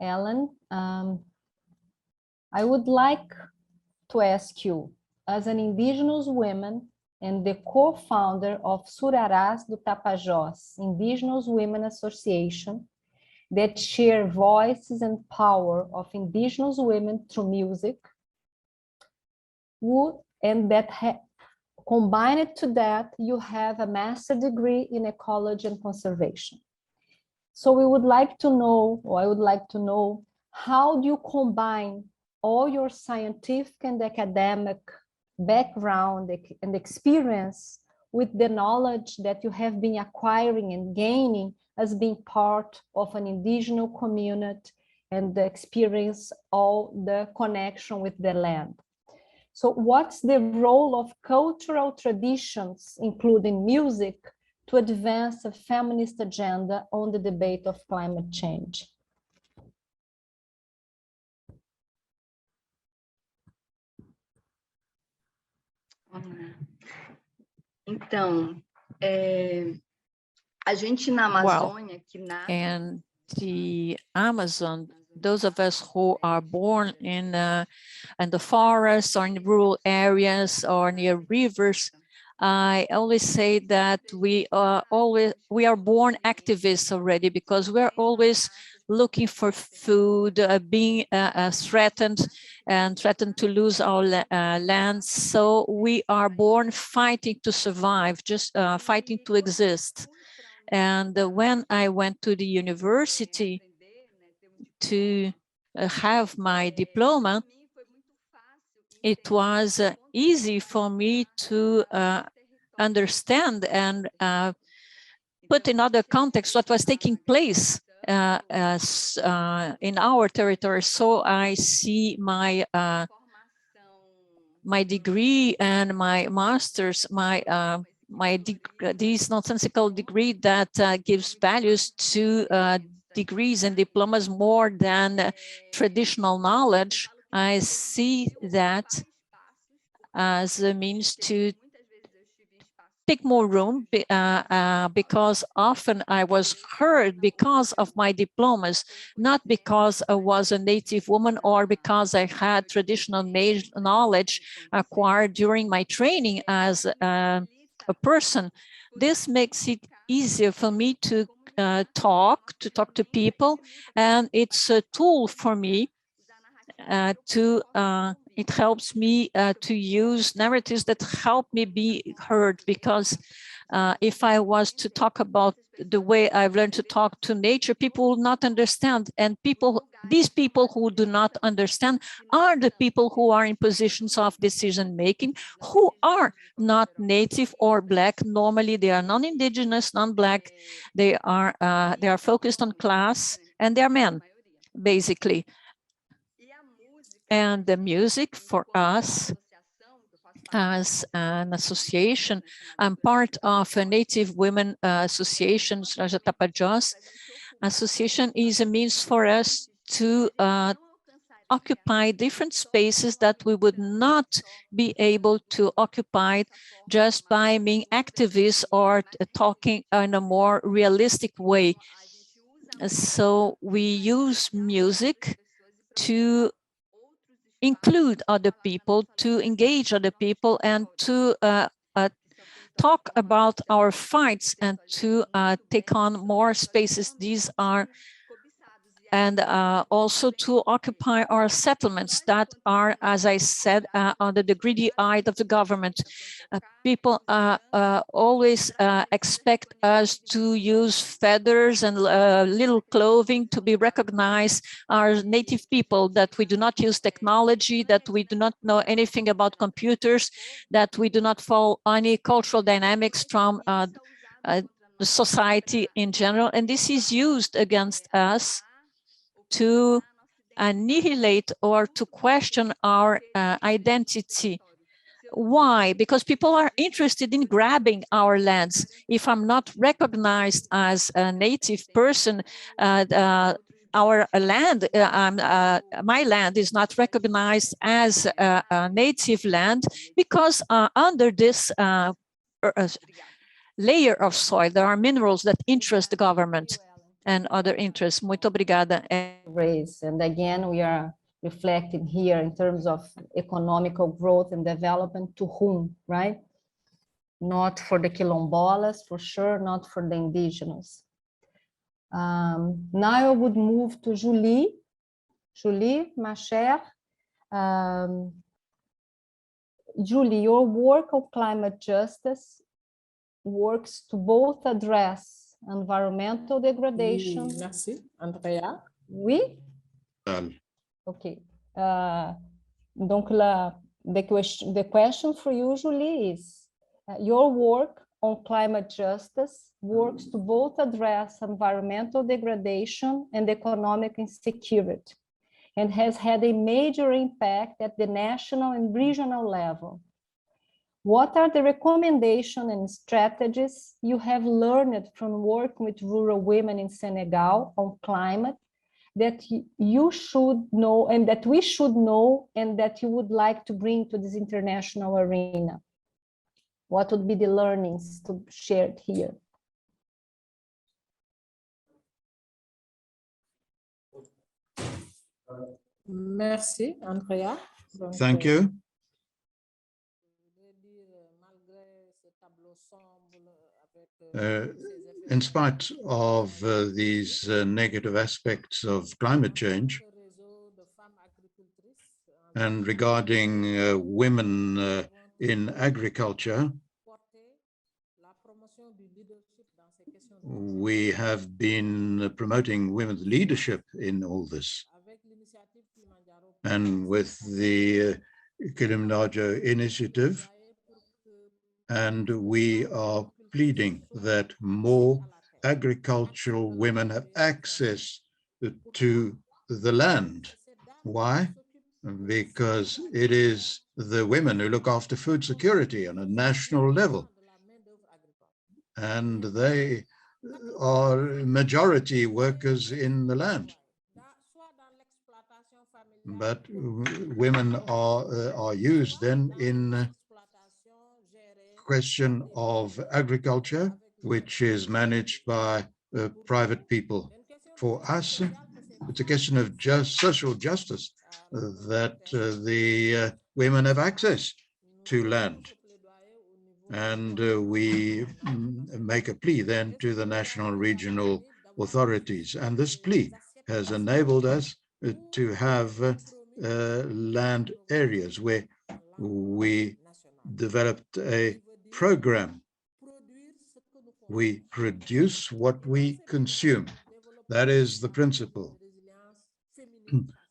Ellen, I would like to ask you, as an indigenous woman and the co-founder of Surarás do Tapajós, Indigenous Women Association, that share voices and power of indigenous women through music, and that combined to that, you have a master's degree in ecology and conservation. So we would like to know, or I would like to know, how do you combine all your scientific and academic background and experience with the knowledge that you have been acquiring and gaining as being part of an indigenous community and experience all the connection with the land? So what's the role of cultural traditions, including music, to advance a feminist agenda on the debate of climate change? Então, a gente na Amazônia, que nasce... And the Amazon, those of us who are born in the forests or in rural areas or near rivers, I always say that we are born activists already, because we're always looking for food, being threatened to lose our lands. So we are born fighting to survive, just fighting to exist. And when I went to the university to have my diploma, it was easy for me to understand and put in other context what was taking place in our territory. So I see my my degree and my master's, this nonsensical degree that gives values to degrees and diplomas more than traditional knowledge. I see that as a means to take more room, because often I was heard because of my diplomas, not because I was a Native woman or because I had traditional knowledge acquired during my training as a person. This makes it easier for me to talk to people, and it's a tool for me it helps me to use narratives that help me be heard, because if I was to talk about the way I've learned to talk to nature, people will not understand. And these people who do not understand are the people who are in positions of decision-making, who are not Native or Black. Normally, they are non-Indigenous, non-Black. They are focused on class, and they are men, basically. And the music for us, as an association, I'm part of a Native Women Association, Surarás do Tapajós. Association is a means for us to occupy different spaces that we would not be able to occupy just by being activists or talking in a more realistic way. So we use music to include other people, to engage other people, and to talk about our fights and to take on more spaces. These are, and also to occupy our settlements that are, as I said, under the greedy eye of the government. People always expect us to use feathers and little clothing to be recognized, our native people, that we do not use technology, that we do not know anything about computers, that we do not follow any cultural dynamics from the society in general. And this is used against us to annihilate or to question our identity. Why? Because people are interested in grabbing our lands. If I'm not recognized as a native person, our land, my land is not recognized as a native land, because under this layer of soil, there are minerals that interest the government and other interests. Muito obrigada. Race. And again, we are reflecting here in terms of economical growth and development to whom, right? Not for the quilombolas, for sure, not for the indigenous. Now I would move to Julie. Julie, ma chère. Julie, your work on climate justice works to both address environmental degradation. Oui, merci, Andrea. Oui? Okay. Donc, the question for you, Julie, is your work on climate justice works to both address environmental degradation and economic insecurity, and has had a major impact at the national and regional level. What are the recommendations and strategies you have learned from working with rural women in Senegal on climate that you should know, and that we should know, and that you would like to bring to this international arena? What would be the learnings to share here? Merci, Andrea. Donc, Thank you. In spite of these negative aspects of climate change, and regarding women in agriculture, we have been promoting women's leadership in all this. And with the Kilimanjaro initiative, and we are pleading that more agricultural women have access to the land. Why? Because it is the women who look after food security on a national level. And they are majority workers in the land. But women are used then in question of agriculture, which is managed by private people. For us, it's a question of social justice that the women have access to land. And we make a plea then to the national and regional authorities. And this plea has enabled us to have land areas where we developed a program. We produce what we consume. That is the principle.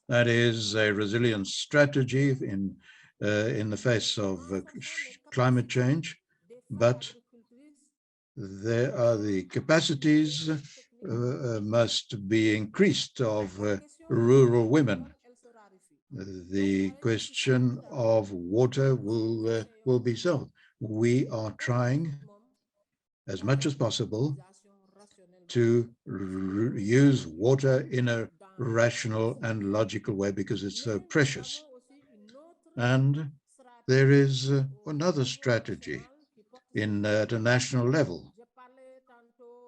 That is a resilience strategy in the face of climate change. But there are the capacities must be increased of rural women. The question of water will be solved. We are trying as much as possible to use water in a rational and logical way because it's so precious. And there is another strategy at a national level.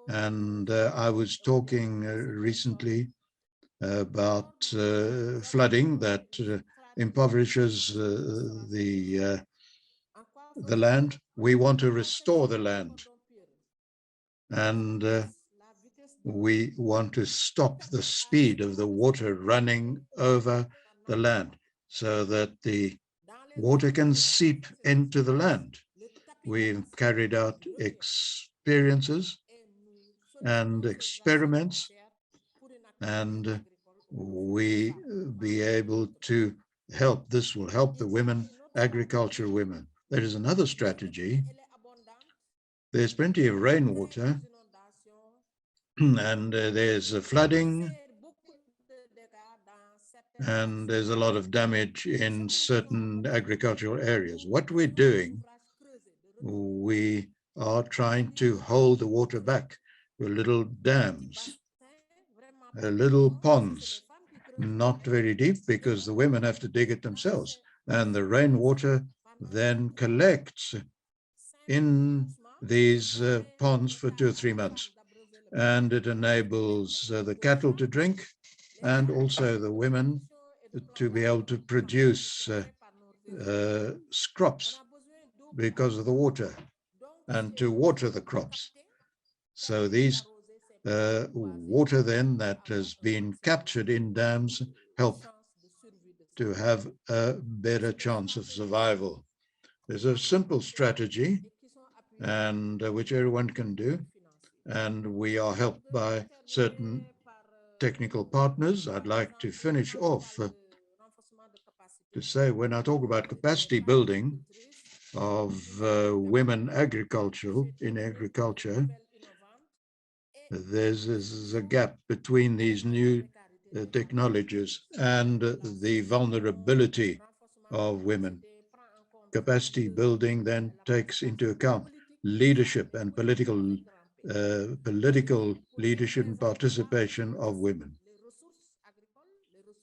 And I was talking recently about flooding that impoverishes the land. We want to restore the land. And we want to stop the speed of the water running over the land so that the water can seep into the land. We've carried out experiences and experiments, and we be able to help. This will help the women, agriculture women. There is another strategy. There's plenty of rainwater, and there's flooding, and there's a lot of damage in certain agricultural areas. What we're doing, we are trying to hold the water back with little dams, little ponds, not very deep because the women have to dig it themselves. And the rainwater then collects in these ponds for 2 or 3 months. And it enables the cattle to drink and also the women to be able to produce crops because of the water and to water the crops. So these water then that has been captured in dams help to have a better chance of survival. There's a simple strategy and which everyone can do, and we are helped by certain technical partners. I'd like to finish off to say, when I talk about capacity building of women in agriculture, there's a gap between these new technologies and the vulnerability of women. Capacity building then takes into account leadership and political leadership and participation of women,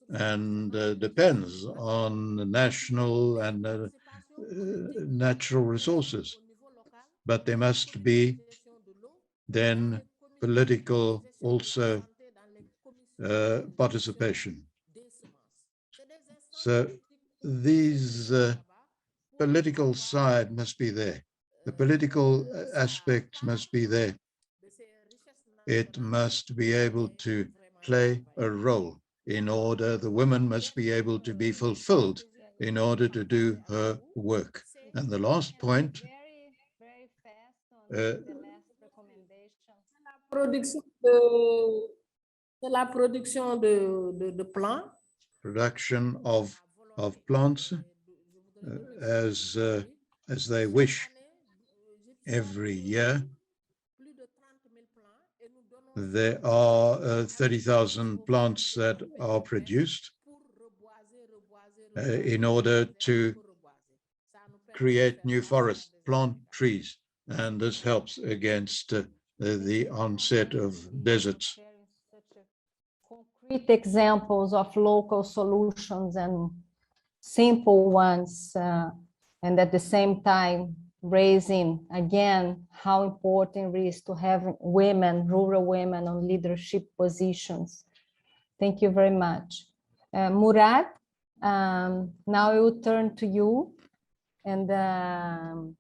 and depends on the national and natural resources. But there must be then political also participation. So these political side must be there. The political aspect must be there. It must be able to play a role in order, the woman must be able to be fulfilled in order to do her work. And the last point, very fast on the last recommendation. Production de plants. Production of plants as they wish. Every year there are 30,000 plants that are produced in order to create new forests, plant trees, and this helps against the onset of deserts. Concrete examples of local solutions and simple ones, and at the same time raising again how important it is to have women, rural women on leadership positions. Thank you very much. Murad, now I will turn to you, and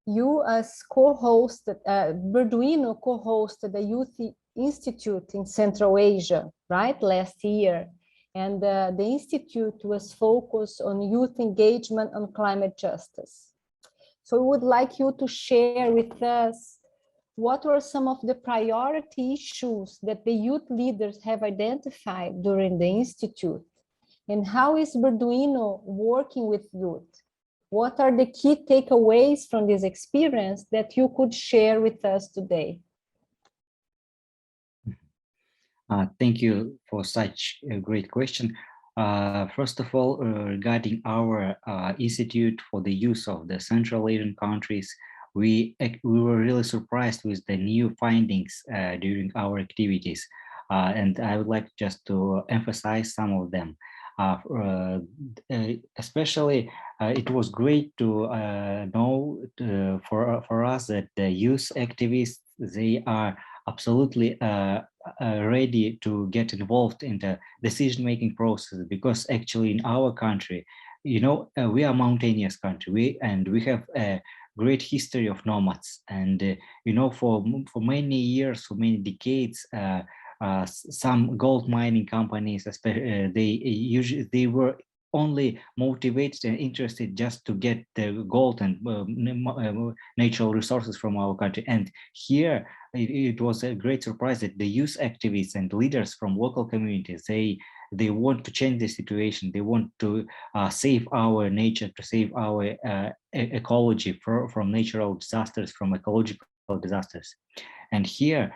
you as co-host, Berduino co-hosted the Youth Institute in Central Asia, right, last year. And the Institute was focused on youth engagement on climate justice. So we would like you to share with us what were some of the priority issues that the youth leaders have identified during the Institute, and how is Berduino working with youth? What are the key takeaways from this experience that you could share with us today? Thank you for such a great question. First of all, regarding our Institute for the Youth of the Central Asian countries, we were really surprised with the new findings during our activities. and I would like just to emphasize some of them. Especially, it was great to know for us that the youth activists, they are absolutely ready to get involved in the decision-making process, because actually in our country, you know, we are a mountainous country, we have a great history of nomads, and you know, for many years, for many decades, some gold mining companies, they were only motivated and interested just to get the gold and natural resources from our country. And here it was a great surprise that the youth activists and leaders from local communities, they want to change the situation. They want to save our nature, to save our ecology from natural disasters, from ecological disasters. And here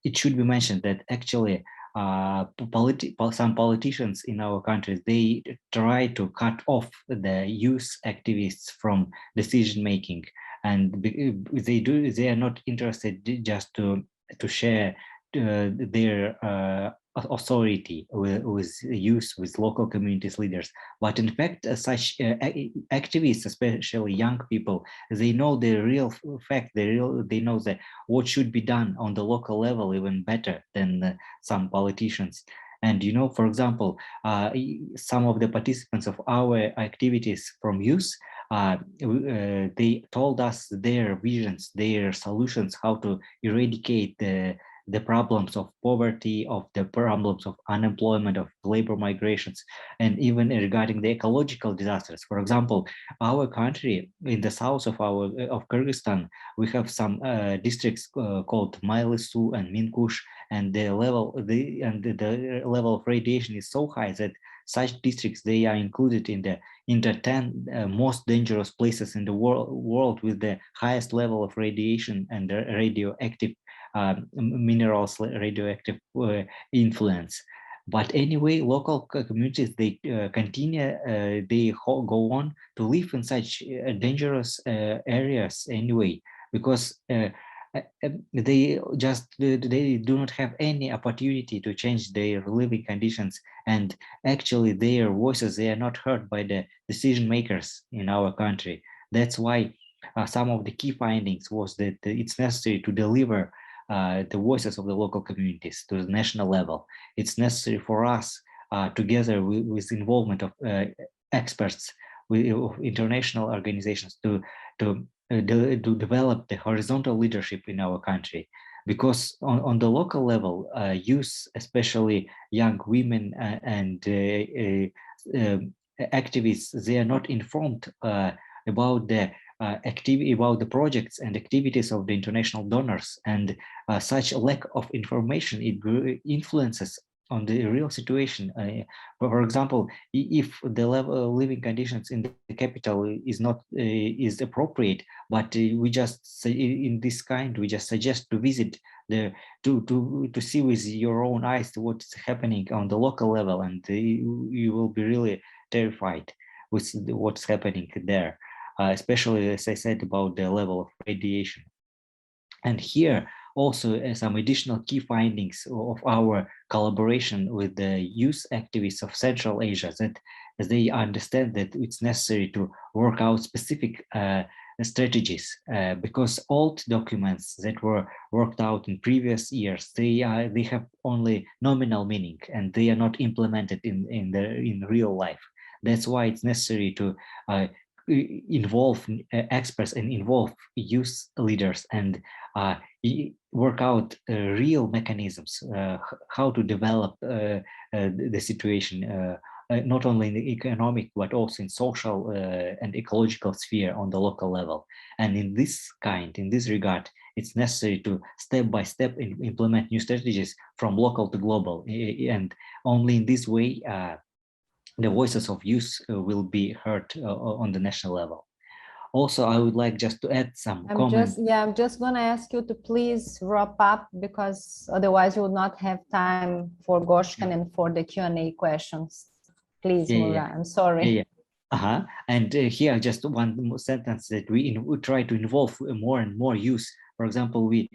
it should be mentioned that actually some politicians in our countries, they try to cut off the youth activists from decision making, and they are not interested just to share their authority with youth, with local communities leaders, but in fact such activists, especially young people, they know the real fact, they know that what should be done on the local level even better than some politicians. And you know, for example, some of the participants of our activities from youth, they told us their visions, their solutions, how to eradicate the problems of poverty, of the problems of unemployment, of labor migrations, and even regarding the ecological disasters. For example, our country, in the south of Kyrgyzstan, we have some districts called Mylisu and Minkush, and the level of radiation is so high that such districts, they are included in the 10 most dangerous places in the world with the highest level of radiation and radioactive minerals, radioactive influence. But anyway, local communities, they continue, they go on to live in such dangerous areas anyway, because they do not have any opportunity to change their living conditions, and actually their voices, they are not heard by the decision makers in our country. That's why some of the key findings was that it's necessary to deliver the voices of the local communities to the national level. It's necessary for us, together with involvement of experts, with international organizations, to develop the horizontal leadership in our country. Because on the local level, youth, especially young women and activists, they are not informed about the about the projects and activities of the international donors, and such lack of information, it influences on the real situation. For example, if the living conditions in the capital is not is appropriate, but we just in this kind, we just suggest to visit to see with your own eyes what's happening on the local level, and you will be really terrified with what's happening there. Especially, as I said, about the level of radiation. And here also some additional key findings of our collaboration with the youth activists of Central Asia, that they understand that it's necessary to work out specific strategies, because old documents that were worked out in previous years, they have only nominal meaning, and they are not implemented in real life. That's why it's necessary to involve experts and involve youth leaders, and work out real mechanisms, how to develop the situation, not only in the economic, but also in social and ecological sphere on the local level. And in this regard, it's necessary to step by step implement new strategies from local to global, and only in this way the voices of youth will be heard on the national level. Also, I would like just to add some comments. I'm just going to ask you to please wrap up, because otherwise you will not have time for Goshkan and for the Q&A questions. Please, Murat, I'm sorry. And here, just one more sentence, that we try to involve more and more youth For example, we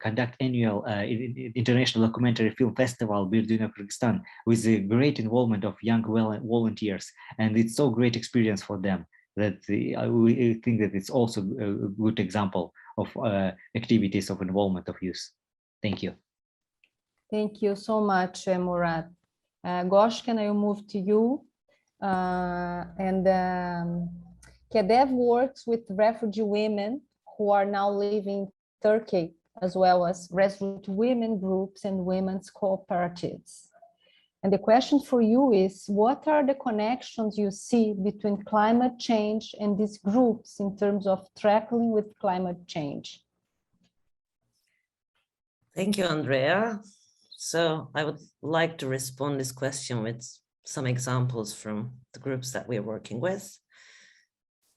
conduct annual International Documentary Film Festival Birduna, Kyrgyzstan, with the great involvement of young volunteers, and it's so great experience for them that we think that it's also a good example of activities of involvement of youth. Thank you. Thank you so much, Murat. Gosh, can I move to you? KEDEV works with refugee women who are now living in Turkey, as well as resolute women groups and women's cooperatives. And the question for you is, what are the connections you see between climate change and these groups in terms of tackling with climate change? Thank you, Andrea. So I would like to respond this question with some examples from the groups that we're working with.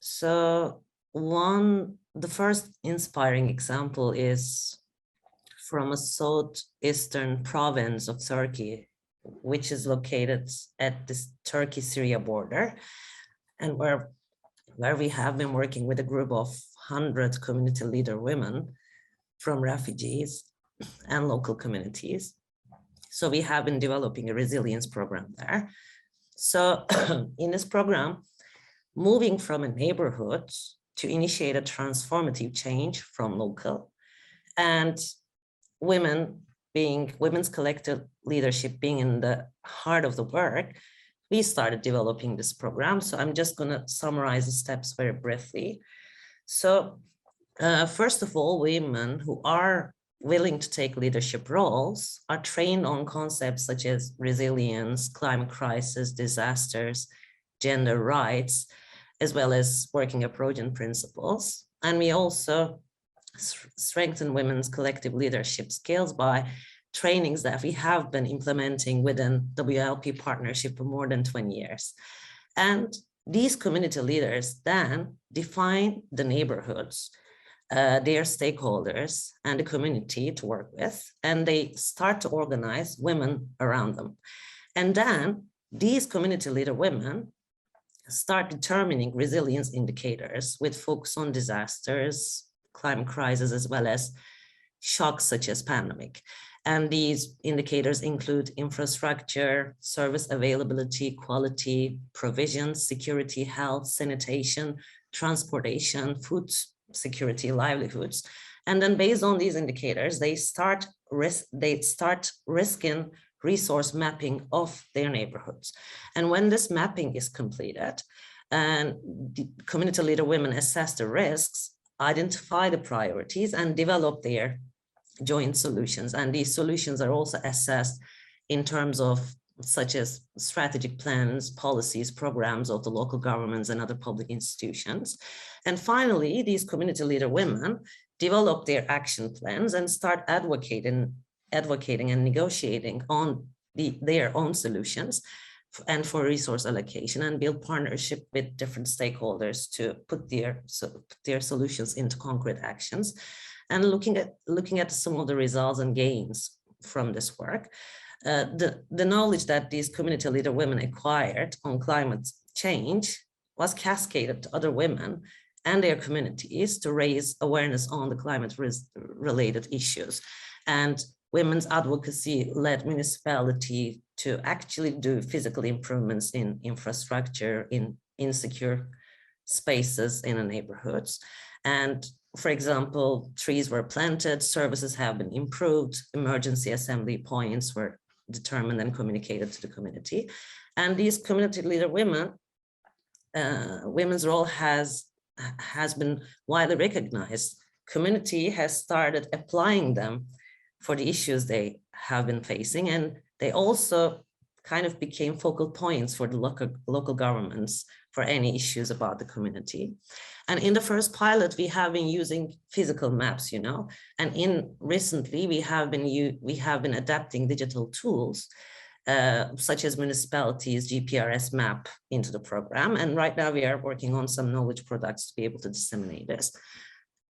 So the first inspiring example is from a southeastern province of Turkey, which is located at this Turkey-Syria border, and where we have been working with a group of 100 community leader women from refugees and local communities. So we have been developing a resilience program there. So in this program, moving from a neighborhood to initiate a transformative change from local, and women's collective leadership being in the heart of the work, we started developing this program. So I'm just going to summarize the steps very briefly. So first of all, women who are willing to take leadership roles are trained on concepts such as resilience, climate crisis, disasters, gender rights, as well as working approach and principles. And we also strengthen women's collective leadership skills by trainings that we have been implementing within WLP partnership for more than 20 years. And these community leaders then define the neighborhoods, their stakeholders and the community to work with, and they start to organize women around them. And then these community leader women start determining resilience indicators with focus on disasters, climate crisis, as well as shocks such as pandemic. And these indicators include infrastructure, service availability, quality, provision, security, health, sanitation, transportation, food security, livelihoods. And then based on these indicators, they start risking resource mapping of their neighborhoods. And when this mapping is completed and the community leader women assess the risks, identify the priorities and develop their joint solutions. And these solutions are also assessed in terms of such as strategic plans, policies, programs of the local governments and other public institutions. And finally, these community leader women develop their action plans and start advocating and negotiating on their own solutions and for resource allocation, and build partnership with different stakeholders to put their solutions into concrete actions. And looking at some of the results and gains from this work, the knowledge that these community leader women acquired on climate change was cascaded to other women and their communities to raise awareness on the climate related issues. And women's advocacy led municipality to actually do physical improvements in infrastructure, in insecure spaces in the neighborhoods. And for example, trees were planted, services have been improved, emergency assembly points were determined and communicated to the community. And these community leader women, women's role has been widely recognized. Community has started applying them for the issues they have been facing, and they also kind of became focal points for the local governments for any issues about the community. And in the first pilot, we have been using physical maps, and recently we have been adapting digital tools such as municipalities GPRS map into the program. And right now we are working on some knowledge products to be able to disseminate this.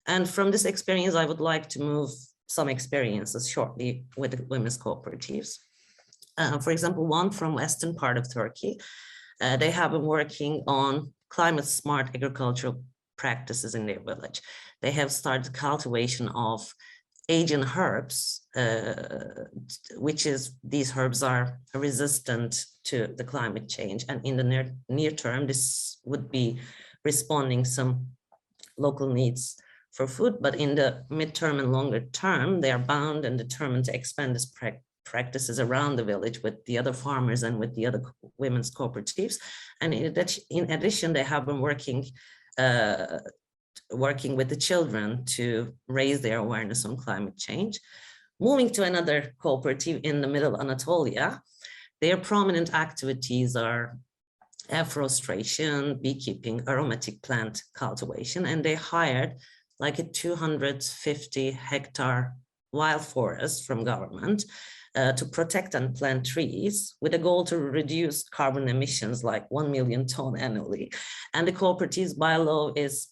And from this experience, I would like to move some experiences shortly with the women's cooperatives. For example, one from western part of Turkey, they have been working on climate smart agricultural practices in their village. They have started cultivation of Asian herbs, which is, these herbs are resistant to the climate change. And in the near term, this would be responding some local needs for food, but in the midterm and longer term, they are bound and determined to expand these practices around the village with the other farmers and with the other women's cooperatives. And in addition, they have been working with the children to raise their awareness on climate change. Moving to another cooperative in the middle Anatolia, their prominent activities are afforestation, beekeeping, aromatic plant cultivation, and they hired like a 250-hectare wild forest from government to protect and plant trees with a goal to reduce carbon emissions like 1 million tons annually. And the cooperative's bylaw is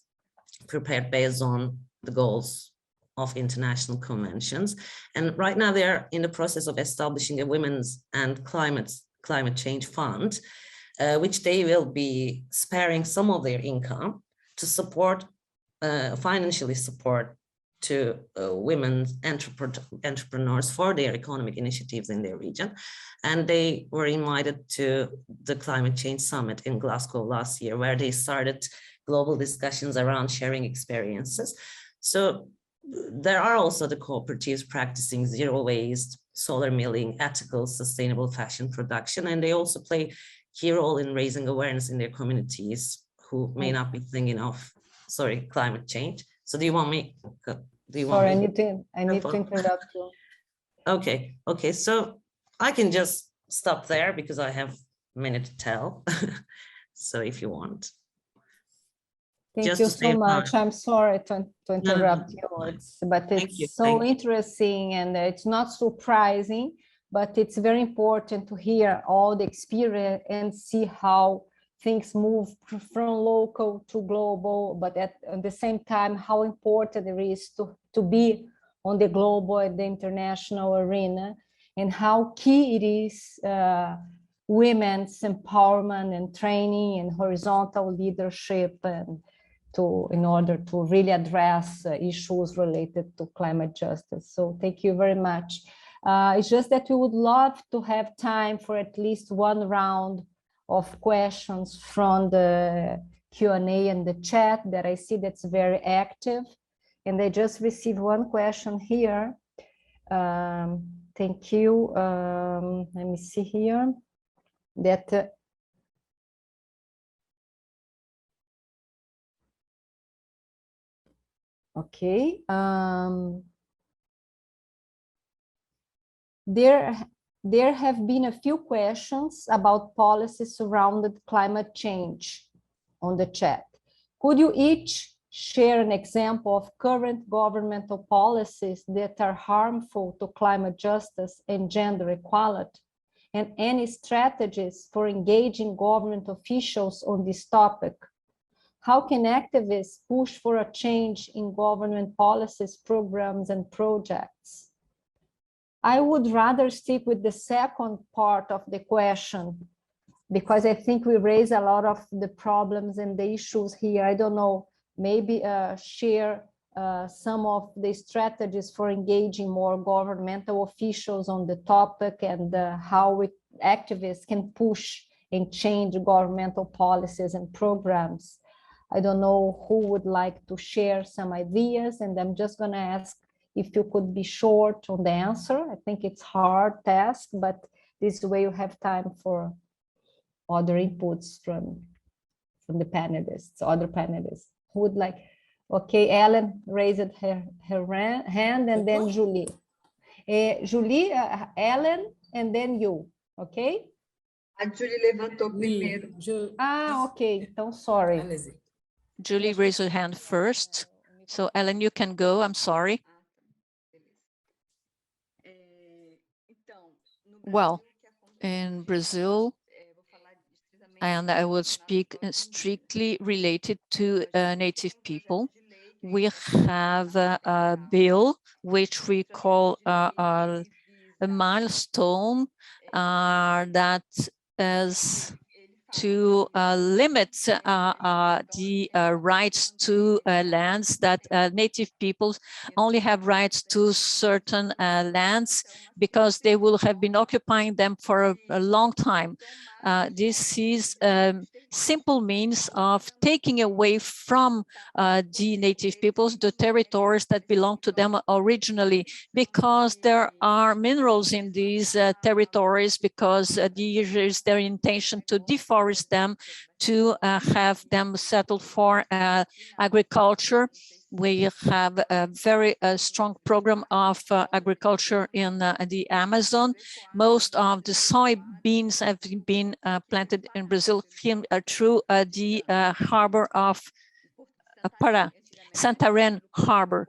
prepared based on the goals of international conventions. And right now they're in the process of establishing a women's and climate change fund, which they will be sparing some of their income to support, financially support to women entrepreneurs for their economic initiatives in their region. And they were invited to the Climate Change Summit in Glasgow last year, where they started global discussions around sharing experiences. So there are also the cooperatives practicing zero waste, solar milling, ethical, sustainable fashion production, and they also play key role in raising awareness in their communities who may not be thinking of, climate change. So do you want me? Sorry, I need to interrupt you. Okay, so I can just stop there because I have a minute to tell. So if you want. Thank you so much. I'm sorry to interrupt you, but it's so interesting and it's not surprising, but it's very important to hear all the experience and see how things move from local to global, but at the same time, how important it is to be on the global and the international arena, and how key it is women's empowerment and training and horizontal leadership and in order to really address issues related to climate justice. So thank you very much. It's just that we would love to have time for at least one round of questions from the Q&A and the chat that I see that's very active. And I just received one question here. Thank you. Let me see here. That okay. There have been a few questions about policies surrounding climate change on the chat. Could you each share an example of current governmental policies that are harmful to climate justice and gender equality, and any strategies for engaging government officials on this topic? How can activists push for a change in government policies, programs, and projects? I would rather stick with the second part of the question, because I think we raise a lot of the problems and the issues here. I don't know, maybe share some of the strategies for engaging more governmental officials on the topic, and how activists can push and change governmental policies and programs. I don't know who would like to share some ideas, and I'm just going to ask if you could be short on the answer. I think it's a hard task, but this way you have time for other inputs from the panelists, other panelists. Who would like? Okay, Ellen raised her hand, and then Julie. Julie, Ellen, and then you, okay? A Julie levantou primeiro. Okay, então sorry. Julie raised her hand first. So Ellen, you can go, I'm sorry. Well, in Brazil, and I will speak strictly related to Native people, we have a bill which we call a milestone that is to limit the rights to lands, that native peoples only have rights to certain lands because they will have been occupying them for a long time. This is simple means of taking away from the native peoples the territories that belong to them originally, because there are minerals in these territories, because is their intention to deforest them, to have them settled for agriculture. We have a very strong program of agriculture in the Amazon. Most of the soybeans have been planted in Brazil through the harbor of Santarém harbor,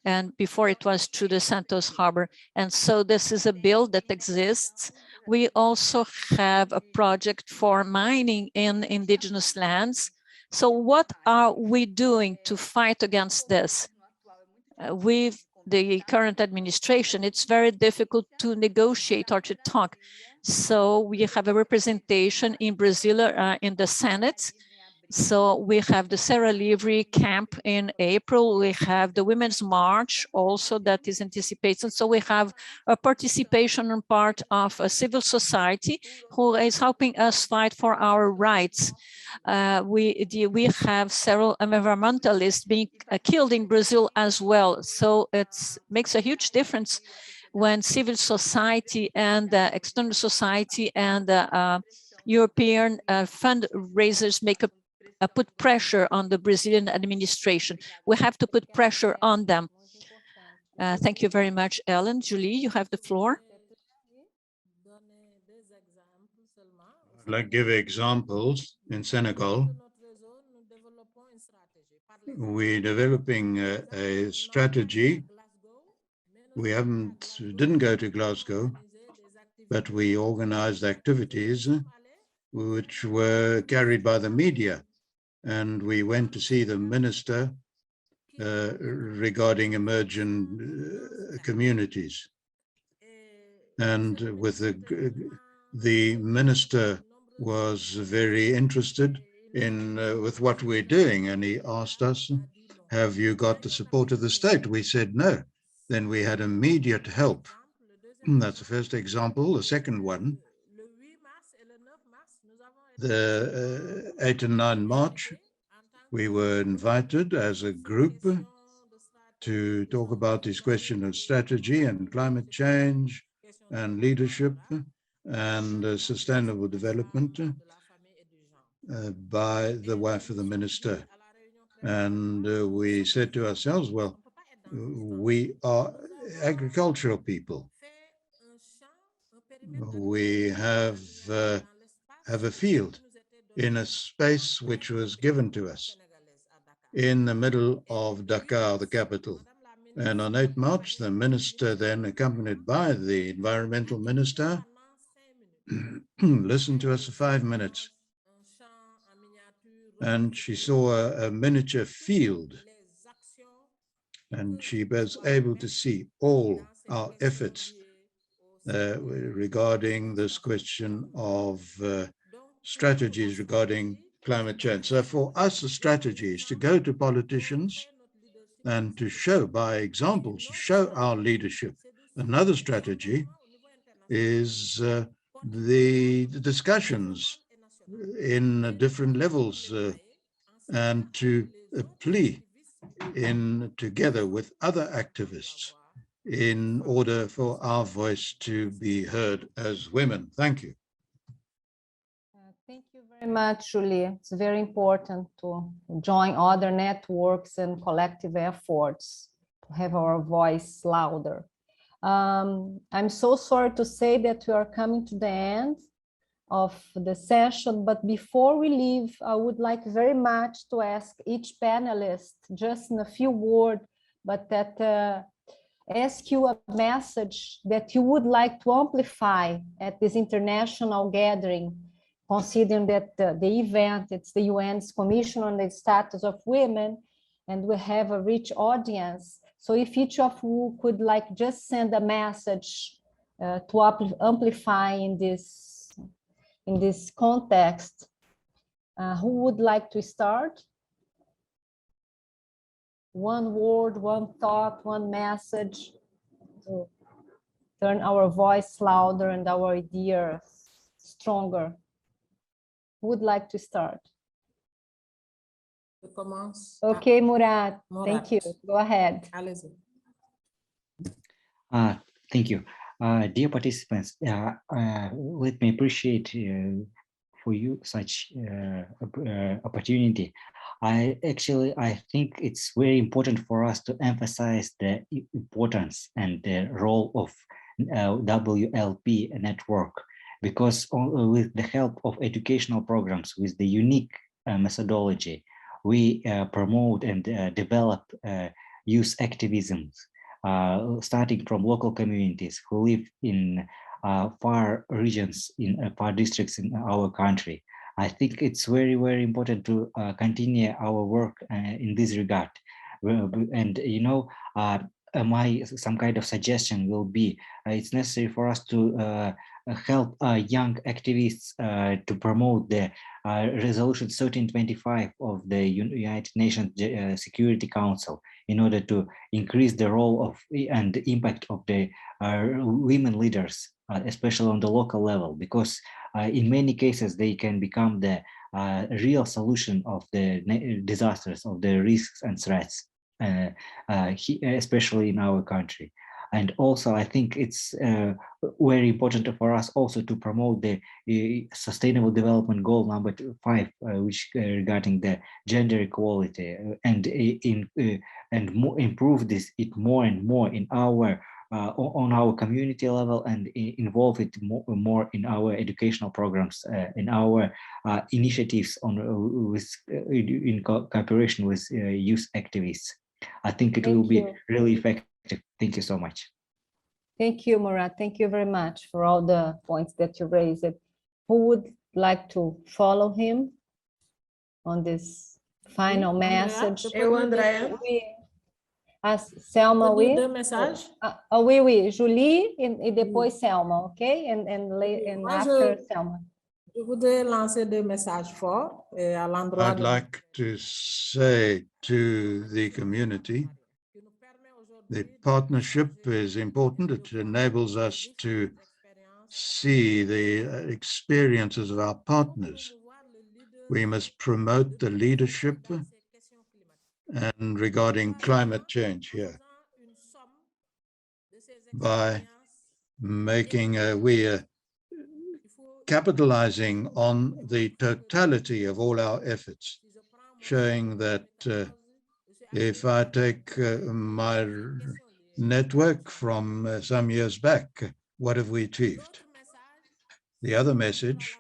and before it was through the Santos harbor. And so this is a bill that exists. We also have a project for mining in indigenous lands. So what are we doing to fight against this? With the current administration, it's very difficult to negotiate or to talk. So we have a representation in Brazil in the Senate. So we have the Sarah Livre camp in April. We have the Women's March also that is anticipated. So we have a participation on part of a civil society who is helping us fight for our rights. We have several environmentalists being killed in Brazil as well. So it makes a huge difference when civil society and external society and European fundraisers put pressure on the Brazilian administration. We have to put pressure on them. Thank you very much, Ellen. Julie, you have the floor. I'd like to give examples. In Senegal, we're developing a strategy. We didn't go to Glasgow, but we organized activities which were carried by the media. And we went to see the minister regarding emerging communities. And with the minister was very interested in with what we're doing. And he asked us, have you got the support of the state? We said no. Then we had immediate help. That's the first example. The second one, the 8 and 9 March, we were invited as a group to talk about this question of strategy and climate change and leadership and sustainable development by the wife of the minister. And we said to ourselves, well, we are agricultural people. We have a field in a space which was given to us in the middle of Dakar, the capital. And on 8 March, the minister, then accompanied by the environmental minister, listened to us for 5 minutes. And she saw a miniature field. And she was able to see all our efforts regarding this question of strategies regarding climate change. So for us, the strategy is to go to politicians and to show by examples, to show our leadership. Another strategy is the discussions in different levels and to plea in together with other activists in order for our voice to be heard as women. Thank you. Thank you very much, Julie. It's very important to join other networks and collective efforts to have our voice louder. I'm so sorry to say that we are coming to the end of the session, but before we leave, I would like very much to ask each panelist just in a few words, but that ask you a message that you would like to amplify at this international gathering, considering that the event, it's the UN's Commission on the Status of Women, and we have a rich audience. So if each of you could like just send a message to amplify in this context, Who would like to start? One word, one thought, one message to turn our voice louder and our ideas stronger. Who would like to start? Okay, Murat, thank you. Go ahead. Thank you. Dear participants, let me appreciate for you such opportunity. I think it's very important for us to emphasize the importance and the role of WLP network, because with the help of educational programs, with the unique methodology, we promote and develop youth activism, starting from local communities who live in far regions, in far districts in our country. I think it's very, very important to continue our work in this regard. And some kind of suggestion will be, it's necessary for us to help young activists to promote the resolution 1325 of the United Nations Security Council, in order to increase the role of and the impact of the women leaders, especially on the local level, because in many cases they can become the real solution of the disasters, of the risks and threats, especially in our country. And also, I think it's very important for us also to promote the Sustainable Development Goal number 5, which regarding the gender equality, and improve it more and more in our on our community level, and involve it more in our educational programs, in our initiatives in cooperation with youth activists. I think it will be really effective. Thank you so much. Thank you, Murat. Thank you very much for all the points that you raised. Who would like to follow him on this final message? Eu, Andréa. Selma, oui. Oui, Julie e depois Selma, okay? And after Selma. Je voudrais lancer 2 messages forts à l'endroit. I'd like to say to the community, the partnership is important. It enables us to see the experiences of our partners. We must promote the leadership and regarding climate change here by making capitalizing on the totality of all our efforts, showing that if I take my network from some years back, what have we achieved? The other message,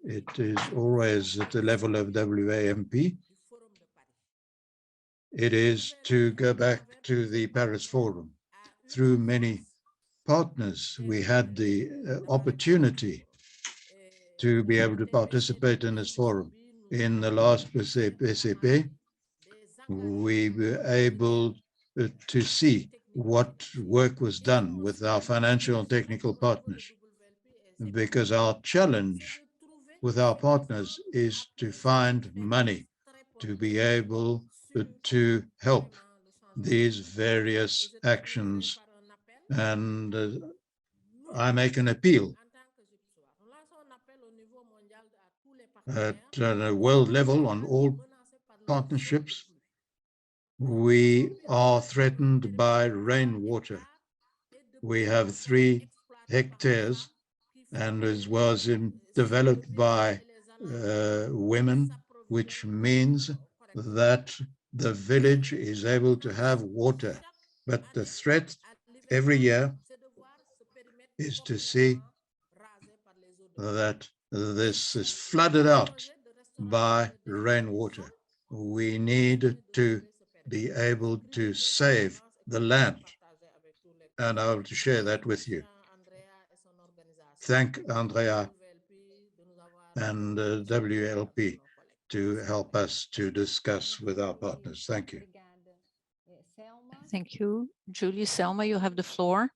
it is always at the level of WAMP. It is to go back to the Paris Forum. Through many partners, we had the opportunity to be able to participate in this forum. In the last PCP, we were able to see what work was done with our financial and technical partners, because our challenge with our partners is to find money to be able to help these various actions. And I make an appeal at a world level on all partnerships. We are threatened by rainwater. We have 3 hectares, and as was developed by women, which means that the village is able to have water. But the threat every year is to see that this is flooded out by rainwater. We need to be able to save the land, and I will share that with you. Thank Andrea and WLP to help us to discuss with our partners. Thank you. Thank you. Julie, Selma, you have the floor.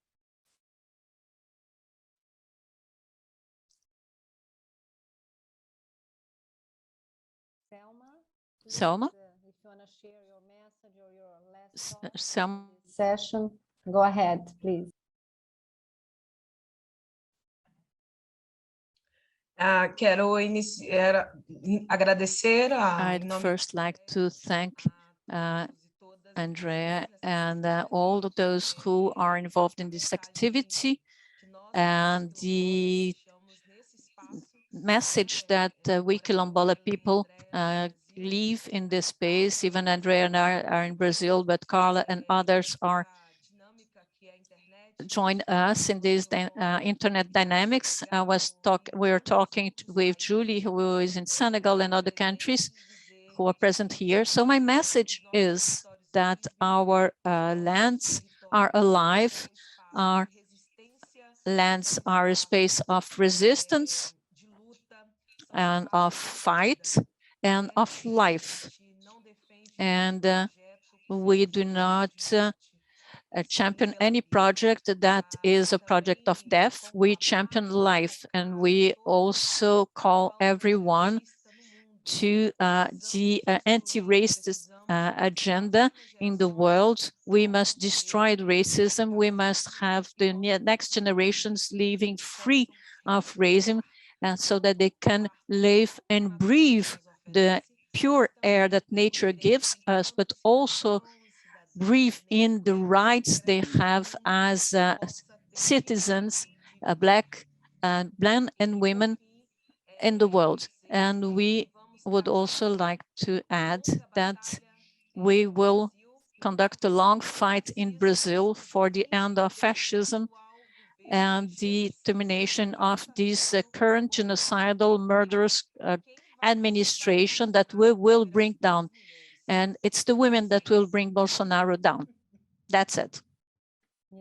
Selma? If you want to share your message or your last thoughts Selma? session, go ahead, please. Quero agradecer I'd first like to thank Andrea and all of those who are involved in this activity, and the message that we Quilombola people live in this space. Even Andrea and I are in Brazil, but Carla and others are join us in this internet dynamics. We were talking with Julie, who is in Senegal and other countries who are present here. So my message is that our lands are alive, our lands are a space of resistance and of fight and of life. And we do not champion any project that is a project of death. We champion life, and we also call everyone to the anti-racist agenda in the world. We must destroy racism. We must have the next generations living free of racism, so that they can live and breathe the pure air that nature gives us, but also breathe in the rights they have as citizens, Black, men and women in the world. And we would also like to add that we will conduct a long fight in Brazil for the end of fascism and the termination of this current genocidal, murderous administration that we will bring down. And it's the women that will bring Bolsonaro down. That's it. Yeah,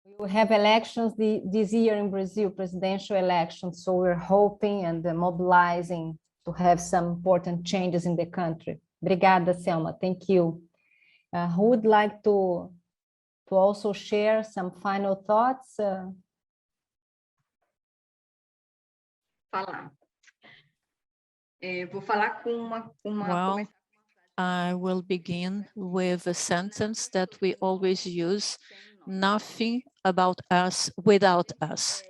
we will have elections this year in Brazil, presidential elections. So we're hoping and mobilizing to have some important changes in the country. Obrigada, Selma. Thank you. Who would like to also share some final thoughts? Falar. Vou falar com Well, I will begin with a sentence that we always use: nothing about us without us.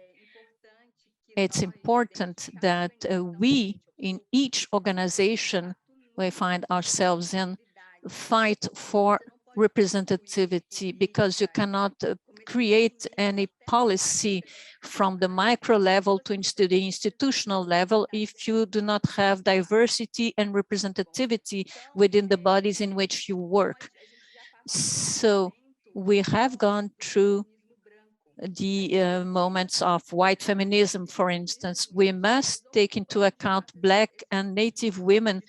It's important that we, in each organization we find ourselves in, fight for representativity, because you cannot create any policy from the micro level to the institutional level if you do not have diversity and representativity within the bodies in which you work. So we have gone through the moments of white feminism, for instance. We must take into account Black and Native women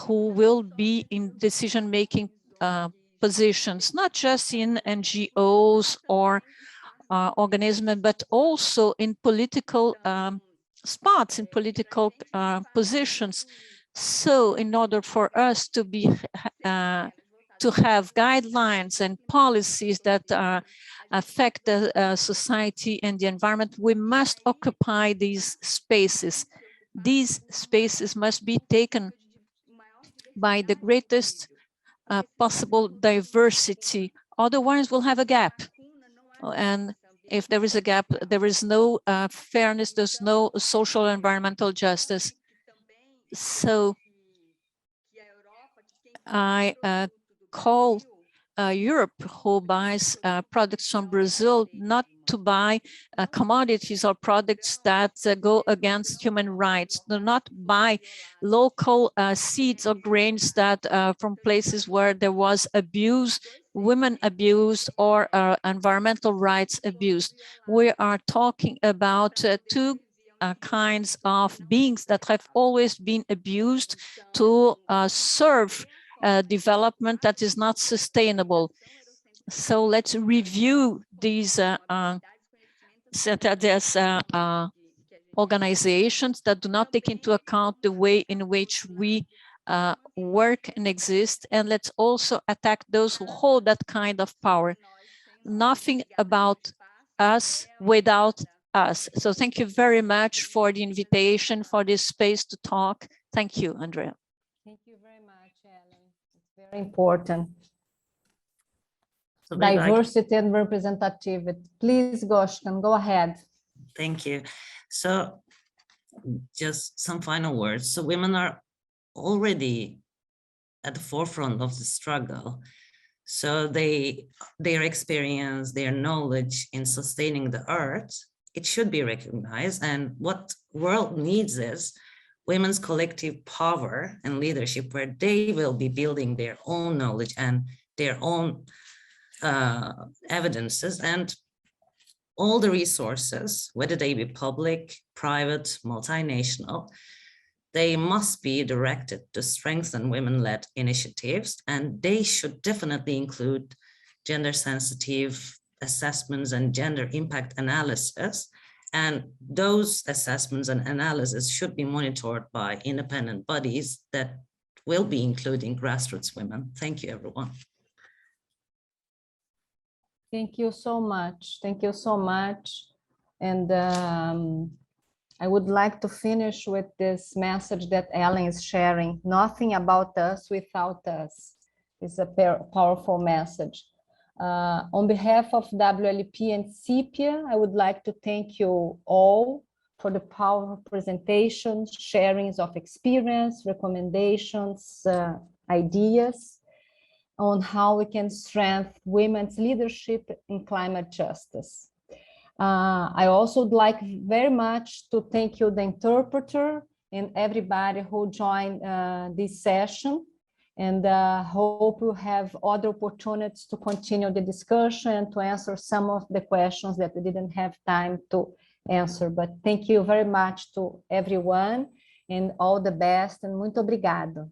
who will be in decision-making positions, not just in NGOs or organisms, but also in political spots, in political positions. So in order for us to be to have guidelines and policies that affect the society and the environment, we must occupy these spaces. These spaces must be taken by the greatest possible diversity. Otherwise, we'll have a gap. And if there is a gap, there is no fairness, there's no social and environmental justice. So I call Europe, who buys products from Brazil, not to buy commodities or products that go against human rights. Do not buy local seeds or grains that from places where there was abuse, women abused, or environmental rights abused. We are talking about two kinds of beings that have always been abused to serve development that is not sustainable. So let's review these organizations that do not take into account the way in which we work and exist, and let's also attack those who hold that kind of power. Nothing about us without us. So thank you very much for the invitation, for this space to talk. Thank you, Andrea. Thank you very much, Ellen. It's very important. So maybe I can- Diversity and representativity. Please, Goshkan, go ahead. Thank you. So just some final words. So women are already at the forefront of the struggle. So their experience, their knowledge in sustaining the earth, it should be recognized. And what world needs is women's collective power and leadership, where they will be building their own knowledge and their own evidences, and all the resources, whether they be public, private, multinational, they must be directed to strengthen women-led initiatives, and they should definitely include gender-sensitive assessments and gender impact analysis. And those assessments and analysis should be monitored by independent bodies that will be including grassroots women. Thank you, everyone. Thank you so much. Thank you so much. And I would like to finish with this message that Ellen is sharing. Nothing about us without us. It's a powerful message. On behalf of WLP and Cepia, I would like to thank you all for the powerful presentations, sharings of experience, recommendations, ideas on how we can strengthen women's leadership in climate justice. I also would like very much to thank you, the interpreter, and everybody who joined this session, and hope you have other opportunities to continue the discussion and to answer some of the questions that we didn't have time to answer. But thank you very much to everyone, and all the best, and muito obrigado.